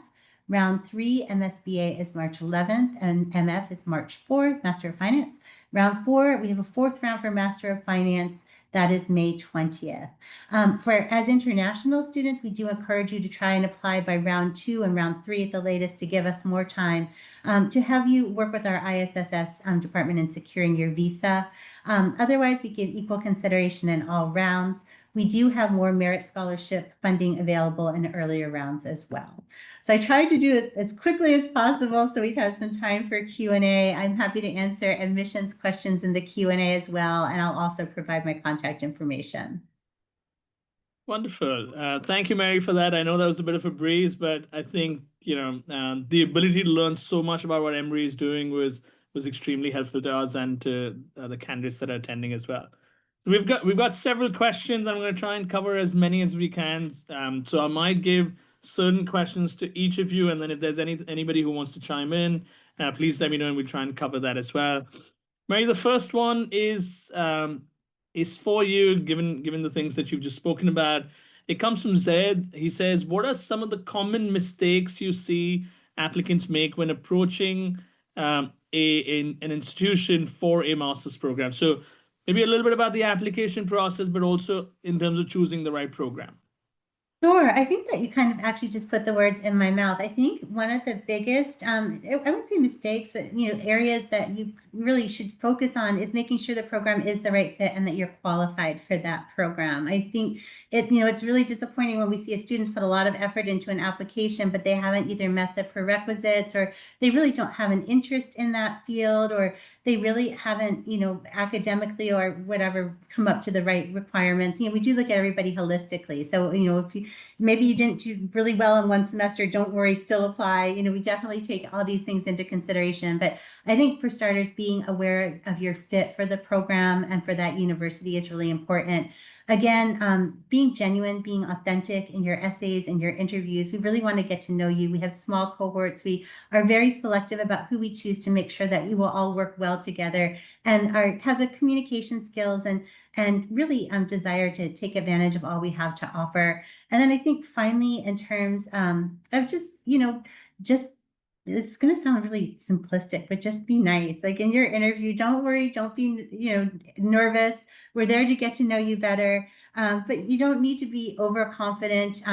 Round 3, MSBA is March 11th, and MF is March 4th, Master of Finance. Round 4, we have a 4th round for Master of Finance. That is May 20th. As international students, we do encourage you to try and apply by round 2 and round 3 at the latest to give us more time to have you work with our ISSS department in securing your visa. Otherwise, we give equal consideration in all rounds. We do have more merit scholarship funding available in earlier rounds as well. So I tried to do it as quickly as possible so we'd have some time for Q&A. I'm happy to answer admissions questions in the Q&A as well, and I'll also provide my contact information. Wonderful. Thank you, Mary, for that. I know that was a bit of a breeze, but I think, the ability to learn so much about what Emory is doing was extremely helpful to us and to the candidates that are attending as well. We've got several questions. I'm going to try and cover as many as we can. So I might give certain questions to each of you, and then if there's anybody who wants to chime in, please let me know, and we'll try and cover that as well. Mary, the first one is for you, given the things that you've just spoken about. It comes from Zed. He says, "What are some of the common mistakes you see applicants make when approaching an institution for a master's program?" So maybe a little bit about the application process, but also in terms of choosing the right program. Sure. I think that you kind of actually just put the words in my mouth. I think one of the biggest, I wouldn't say mistakes, but areas that you really should focus on is making sure the program is the right fit and that you're qualified for that program. I think it's really disappointing when we see students put a lot of effort into an application, but they haven't either met the prerequisites, or they really don't have an interest in that field, or they really haven't, academically or whatever, come up to the right requirements. We do look at everybody holistically. So, if maybe you didn't do really well in one semester, don't worry, still apply. We definitely take all these things into consideration. But I think for starters, being aware of your fit for the program and for that university is really important. Again, being genuine, being authentic in your essays and your interviews. We really want to get to know you. We have small cohorts. We are very selective about who we choose to make sure that we will all work well together and have the communication skills and really desire to take advantage of all we have to offer. And then I think finally, in terms of just it's going to sound really simplistic, but just be nice. Like in your interview, don't worry, don't be, nervous. We're there to get to know you better. But you don't need to be overconfident.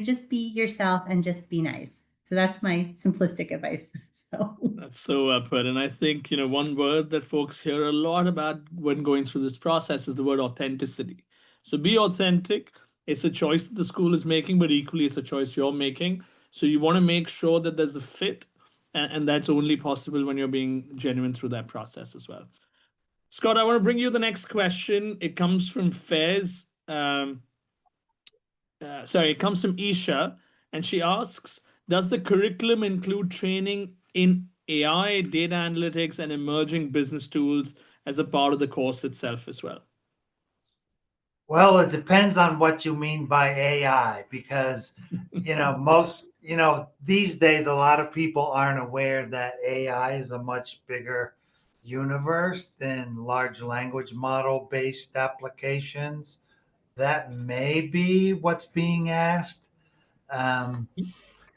Just be yourself and just be nice. So that's my simplistic advice. So That's so well put. And I think, one word that folks hear a lot about when going through this process is the word authenticity. So be authentic. It's a choice that the school is making, but equally it's a choice you're making. So you want to make sure that there's a fit, and that's only possible when you're being genuine through that process as well. Scott, I want to bring you the next question. It comes from Faiz. It comes from Isha, and she asks, does the curriculum include training in AI, data analytics, and emerging business tools as a part of the course itself as well? Well, it depends on what you mean by AI, because, these days, a lot of people aren't aware that AI is a much bigger universe than large language model based applications. That may be what's being asked.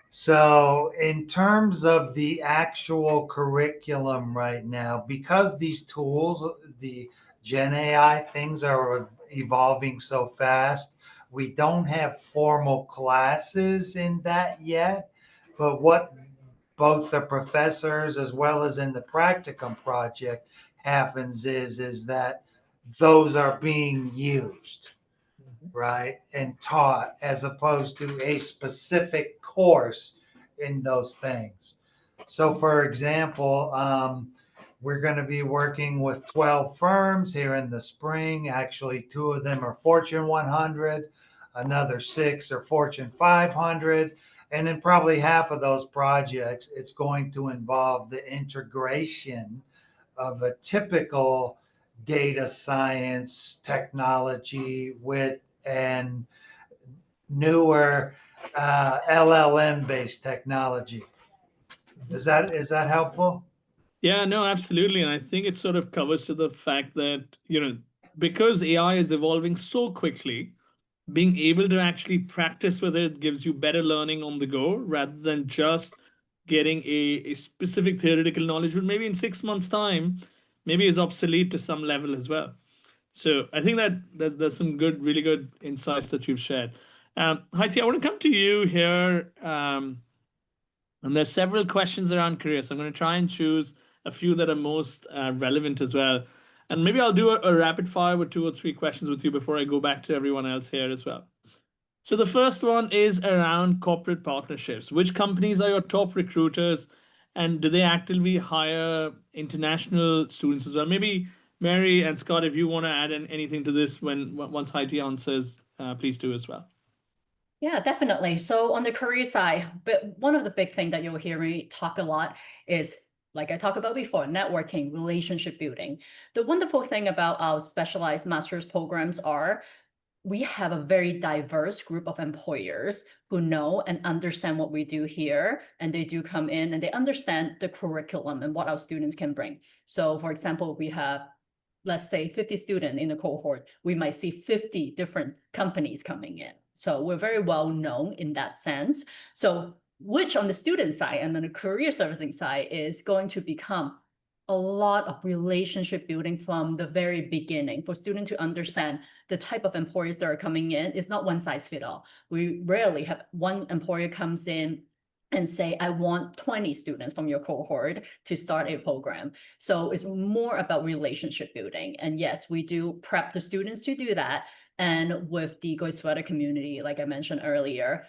So, in terms of the actual curriculum right now, because these tools, the Gen AI things are evolving so fast, we don't have formal classes in that yet. But what both the professors as well as in the practicum project happens is that those are being used, right, and taught as opposed to a specific course in those things. So, for example, we're going to be working with 12 firms here in the spring. Actually, 2 of them are Fortune 100, another 6 are Fortune 500. And then probably half of those projects, it's going to involve the integration of a typical data science technology with an newer LLM based technology. Is that helpful? Yeah, no, absolutely. And I think it sort of covers to the fact that, because AI is evolving so quickly, being able to actually practice with it gives you better learning on the go rather than just getting a specific theoretical knowledge, which maybe in 6 months' time, maybe is obsolete to some level as well. So I think that there's some really good insights that you've shared. Heidi, I want to come to you here. And there's several questions around careers. So I'm going to try and choose a few that are most relevant as well. And maybe I'll do a rapid fire with 2 or 3 questions with you before I go back to everyone else here as well. So the first one is around corporate partnerships. Which companies are your top recruiters, and do they actively hire international students as well? Maybe Mary and Scott, if you want to add anything to this once Heidi answers, please do as well. Yeah, definitely. So on the career side, but one of the big things that you'll hear me talk a lot is like I talked about before, networking, relationship building. The wonderful thing about our specialized master's programs are we have a very diverse group of employers who know and understand what we do here. And they do come in and they understand the curriculum and what our students can bring. So for example, we have, let's say 50 students in the cohort, we might see 50 different companies coming in. So we're very well known in that sense. So which on the student side and then the career servicing side is going to become a lot of relationship building from the very beginning for students to understand the type of employers that are coming in. It's not one size fit all. We rarely have one employer comes in and say, I want 20 students from your cohort to start a program. So it's more about relationship building. And yes, we do prep the students to do that. And with the Goizueta community, like I mentioned earlier,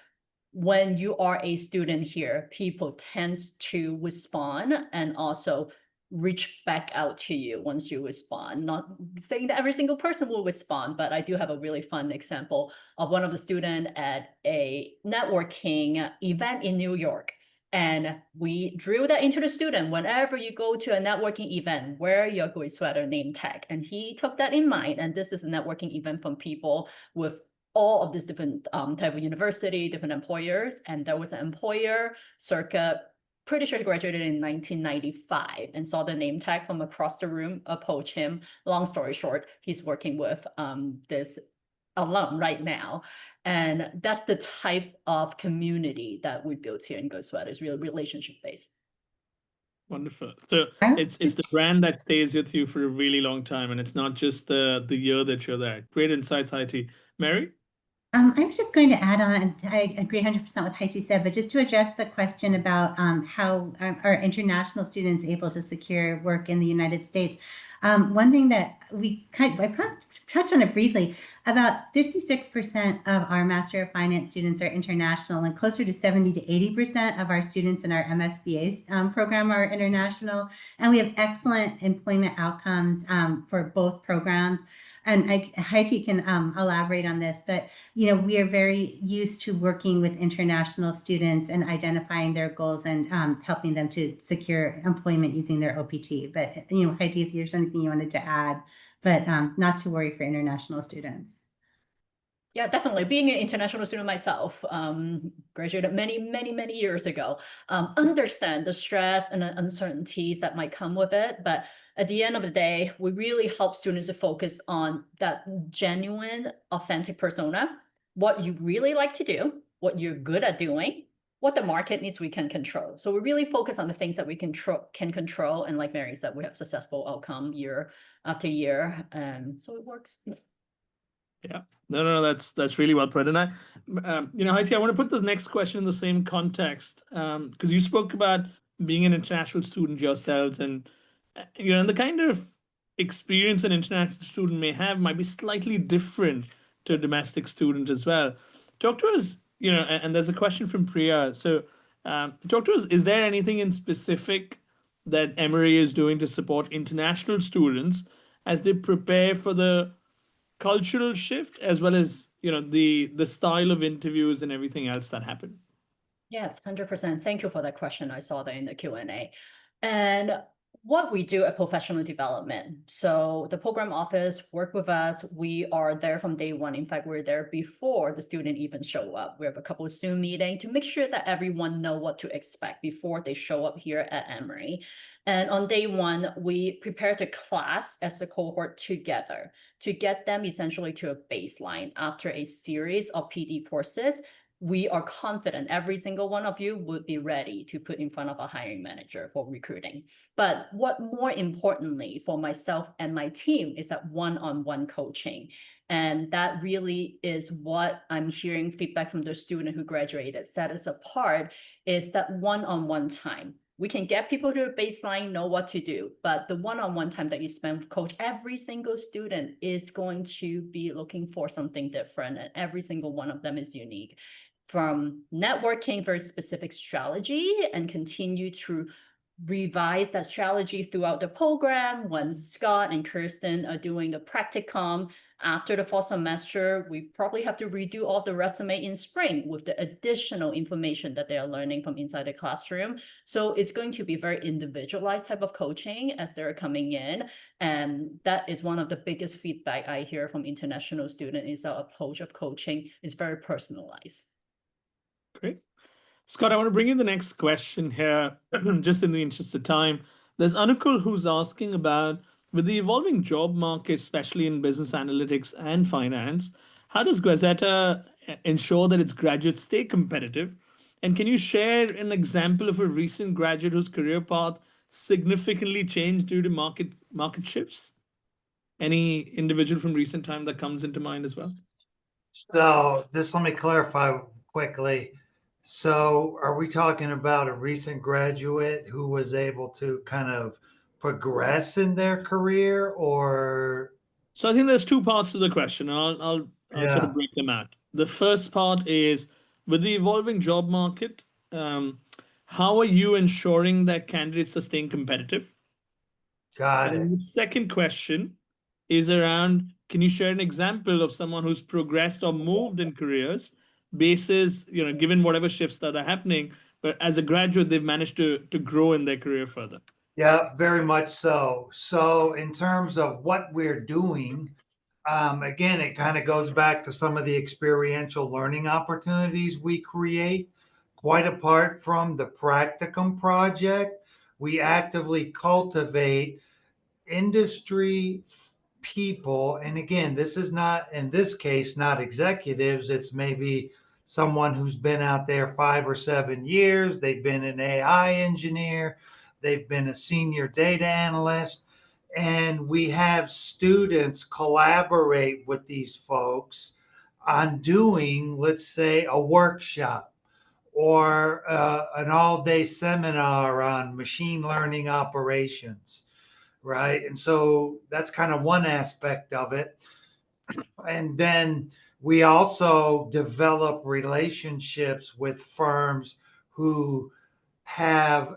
when you are a student here, people tends to respond and also reach back out to you once you respond. Not saying that every single person will respond, but I do have a really fun example of one of the students at a networking event in New York. And we drew that into the student. Whenever you go to a networking event, wear your Goizueta name tag. And he took that in mind. And this is a networking event from people with all of these different type of university, different employers. And there was an employer circa, pretty sure he graduated in 1995 and saw the name tag from across the room, approach him. Long story short, he's working with this alum right now. And that's the type of community that we built here in Goizueta. It's really relationship based. Wonderful. So it's the brand that stays with you for a really long time, and it's not just the year that you're there. Great insights, Heidi. Mary? I was just going to add on, I agree 100% with Heidi said, but just to address the question about how are international students able to secure work in the United States. One thing that I touched on it briefly, about 56% of our Master of Finance students are international, and closer to 70 to 80% of our students in our MSBA program are international. And we have excellent employment outcomes for both programs. And Heidi can elaborate on this, but we are very used to working with international students and identifying their goals and helping them to secure employment using their OPT. But Heidi, if there's anything you wanted to add, but not to worry for international students. Yeah, definitely. Being an international student myself, graduated many years ago, understand the stress and the uncertainties that might come with it. But at the end of the day, we really help students to focus on that genuine, authentic persona, what you really like to do, what you're good at doing, what the market needs we can control. So we really focus on the things that we can control. And like Mary said, we have successful outcome year after year. So it works. Yeah, no, that's really well put. And Heidi, I want to put this next question in the same context, because you spoke about being an international student yourselves, and the kind of experience an international student may have might be slightly different to a domestic student as well. Talk to us, and there's a question from Priya. So, talk to us. Is there anything in specific that Emory is doing to support international students as they prepare for the cultural shift, as well as the style of interviews and everything else that happen? Yes, 100%. Thank you for that question. I saw that in the Q&A. And what we do at professional development. So the program office work with us. We are there from day one. In fact, we're there before the student even show up. We have a couple of Zoom meetings to make sure that everyone know what to expect before they show up here at Emory. And on day one, we prepare the class as a cohort together to get them essentially to a baseline after a series of PD courses. We are confident every single one of you would be ready to put in front of a hiring manager for recruiting. But what more importantly for myself and my team is that one-on-one coaching. And that really is what I'm hearing feedback from the student who graduated set us apart, is that one-on-one time. We can get people to the baseline, know what to do, but the one-on-one time that you spend with coach, every single student is going to be looking for something different, and every single one of them is unique. From networking very specific strategy and continue to revise that strategy throughout the program. When Scott and Kirsten are doing the practicum after the fall semester, we probably have to redo all the resume in spring with the additional information that they are learning from inside the classroom. So it's going to be very individualized type of coaching as they're coming in. And that is one of the biggest feedback I hear from international students is our approach of coaching is very personalized. Great. Scott, I want to bring you the next question here, just in the interest of time. There's Anukul who's asking about, with the evolving job market, especially in business analytics and finance, how does Goizueta ensure that its graduates stay competitive? And can you share an example of a recent graduate whose career path significantly changed due to market shifts? Any individual from recent time that comes into mind as well? So just let me clarify quickly. So are we talking about a recent graduate who was able to kind of progress in their career, or? So I think there's two parts to the question. I'll sort of Yeah, break them out. The first part is, with the evolving job market, how are you ensuring that candidates are staying competitive? got And then it. the second question is around, can you share an example of someone who's progressed or moved in careers basis, given whatever shifts that are happening, but as a graduate, they've managed to grow in their career further? Yeah, very much so. So in terms of what we're doing, again, it kind of goes back to some of the experiential learning opportunities we create. Quite apart from the practicum project, we actively cultivate industry people. And again, this is not, in this case, not executives. It's maybe someone who's been out there 5 or 7 years. They've been an AI engineer, they've been a senior data analyst. And we have students collaborate with these folks on doing, let's say, a workshop or an all day seminar on machine learning operations, right? And so that's kind of one aspect of it. And then we also develop relationships with firms who have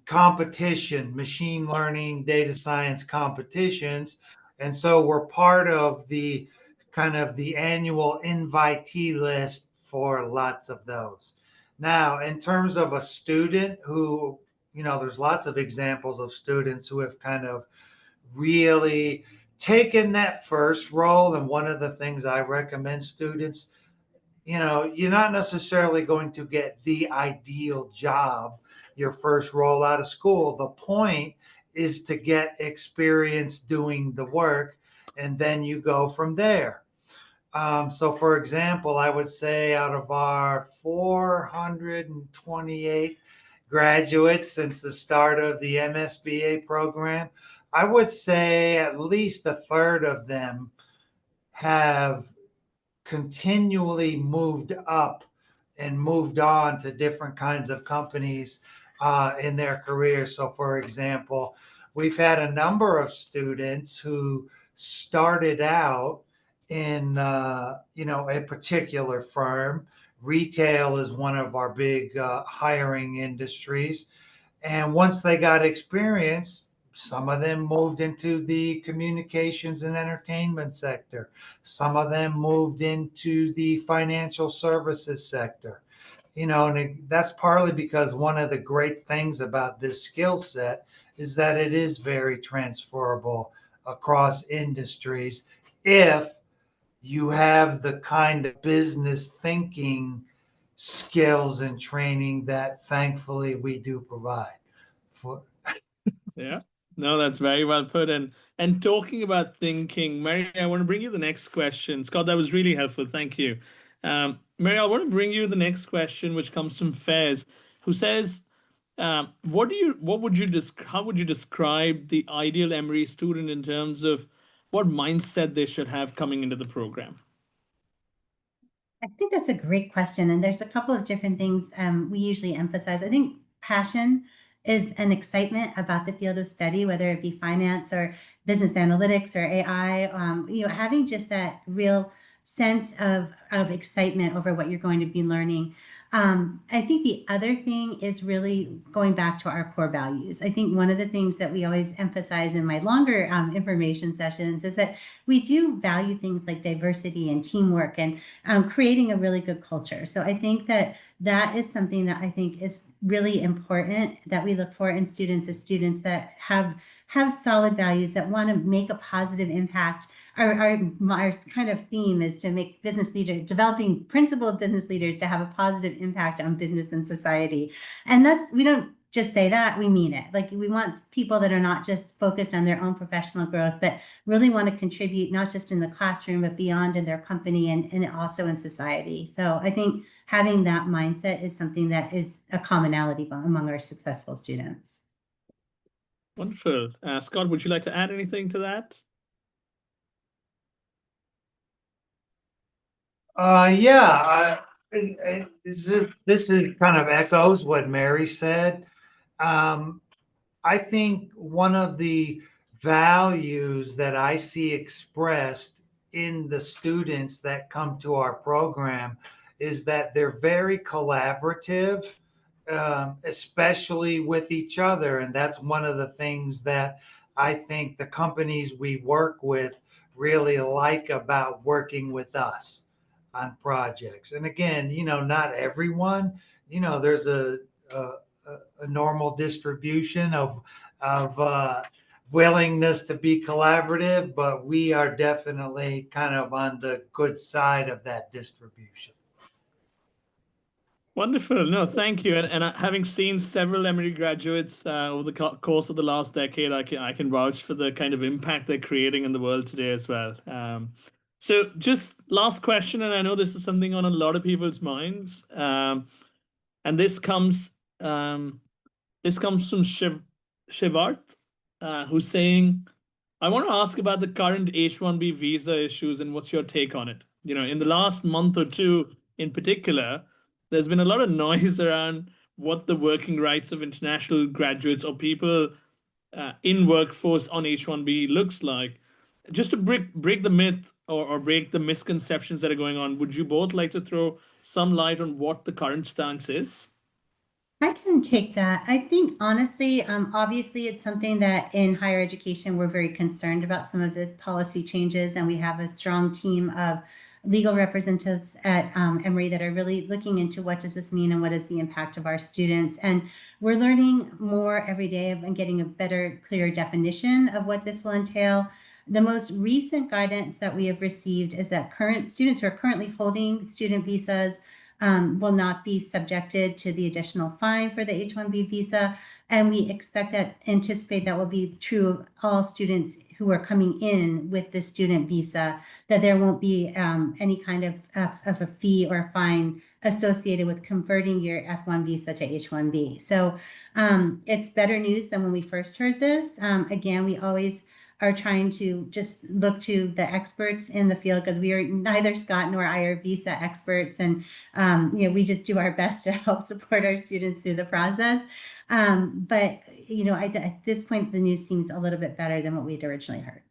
competition, machine learning, data science competitions. And so we're part of the kind of the annual invitee list for lots of those. Now, in terms of a student who, there's lots of examples of students who have kind of really taken that first role. And one of the things I recommend students, you're not necessarily going to get the ideal job your first roll out of school. The point is to get experience doing the work, and then you go from there. So, for example, I would say out of our 428 graduates since the start of the MSBA program, I would say at least a third of them have continually moved up and moved on to different kinds of companies in their careers. So, for example, we've had a number of students who started out in a particular firm. Retail is one of our big hiring industries, and once they got experience, some of them moved into the communications and entertainment sector. Some of them moved into the financial services sector. And that's partly because one of the great things about this skill set is that it is very transferable across industries if you have the kind of business thinking skills and training that thankfully we do provide. Yeah. No, that's very well put. And talking about thinking, Mary, I want to bring you the next question. Scott, that was really helpful. Thank you. Mary, I want to bring you the next question, which comes from Faiz, who says, how would you describe the ideal Emory student in terms of what mindset they should have coming into the program? I think that's a great question. And there's a couple of different things we usually emphasize. I think passion is an excitement about the field of study, whether it be finance or business analytics or AI, having just that real sense of of excitement over what you're going to be learning. I think the other thing is really going back to our core values. I think one of the things that we always emphasize in my longer information sessions is that we do value things like diversity and teamwork and creating a really good culture. So I think that that is something that I think is really important that we look for in students, as students that have solid values, that want to make a positive impact. Our kind of theme is to make business leaders, developing principled business leaders to have a positive impact on business and society. And we don't just say that, we mean it. Like, we want people that are not just focused on their own professional growth, but really want to contribute not just in the classroom, but beyond in their company and also in society. So I think having that mindset is something that is a commonality among our successful students. Wonderful. Scott, would you like to add anything to that? Yeah, this is kind of echoes what Mary said. I think one of the values that I see expressed in the students that come to our program is that they're very collaborative, especially with each other. And that's one of the things that I think the companies we work with really like about working with us on projects. And again, not everyone, there's a, a normal distribution of willingness to be collaborative, but we are definitely kind of on the good side of that distribution. Wonderful. No, thank you. And having seen several Emory graduates over the course of the last decade, I can vouch for the kind of impact they're creating in the world today as well. So just last question, and I know this is something on a lot of people's minds. And this comes from Shivart, who's saying, I want to ask about the current H-1B visa issues and what's your take on it? In the last month or two in particular, there's been a lot of noise around what the working rights of international graduates or people in workforce on H-1B looks like. Just to break the myth or break the misconceptions that are going on, would you both like to throw some light on what the current stance is? I can take that. I think honestly, obviously it's something that in higher education, we're very concerned about some of the policy changes, and we have a strong team of legal representatives at Emory that are really looking into what does this mean and what is the impact of our students. And we're learning more every day and getting a better, clearer definition of what this will entail. The most recent guidance that we have received is that current students who are currently holding student visas will not be subjected to the additional fine for the H-1B visa. And we anticipate that will be true of all students who are coming in with the student visa, that there won't be any kind of a fee or fine associated with converting your F1 visa to H-1B. So it's better news than when we first heard this. Again, we always are trying to just look to the experts in the field, because we are neither Scott nor I are visa experts, and we just do our best to help support our students through the process. But at this point, the news seems a little bit better than what we'd originally heard.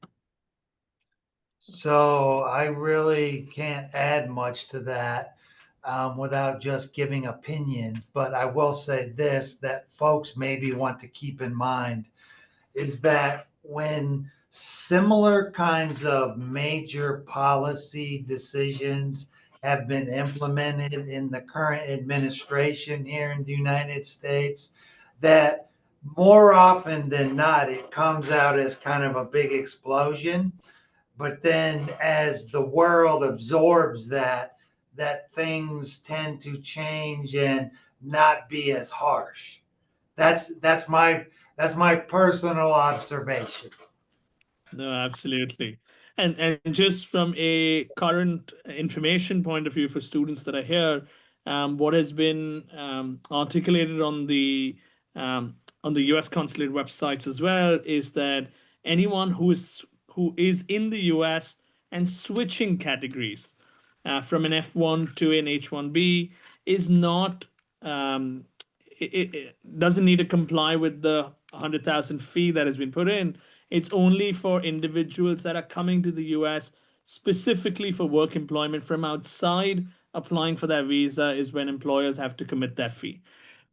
So I really can't add much to that without just giving opinion. But I will say this, that folks maybe want to keep in mind, is that when similar kinds of major policy decisions have been implemented in the current administration here in the United States, that more often than not, it comes out as kind of a big explosion. But then as the world absorbs that things tend to change and not be as harsh. That's my personal observation. No, absolutely. And just from a current information point of view for students that are here, what has been articulated on the US consulate websites as well is that anyone who is in the US and switching categories from an F1 to an H1B is not it doesn't need to comply with the 100,000 fee that has been put in. It's only for individuals that are coming to the US specifically for work employment from outside applying for their visa is when employers have to commit their fee.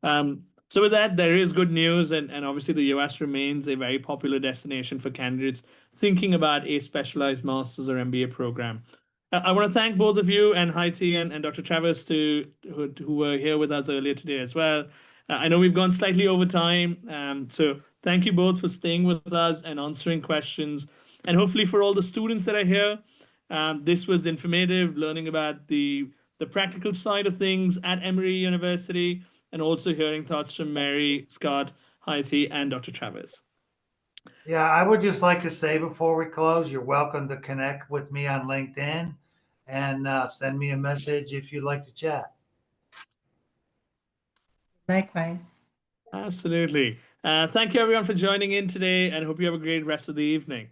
So with that, there is good news, and obviously the US remains a very popular destination for candidates thinking about a specialized master's or MBA program. I want to thank both of you and Haiti and Dr. Travis who were here with us earlier today as well. I know we've gone slightly over time, so thank you both for staying with us and answering questions. And hopefully for all the students that are here, this was informative, learning about the practical side of things at Emory University, and also hearing thoughts from Mary, Scott, Haiti, and Dr. Travis. Yeah, I would just like to say before we close, you're welcome to connect with me on LinkedIn and send me a message if you'd like to chat. Likewise. Absolutely. Thank you everyone for joining in today, and hope you have a great rest of the evening.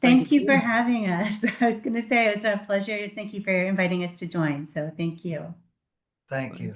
Thank you for having us. I was going to say it's our pleasure. Thank you for inviting us to join. So thank you. Thank you.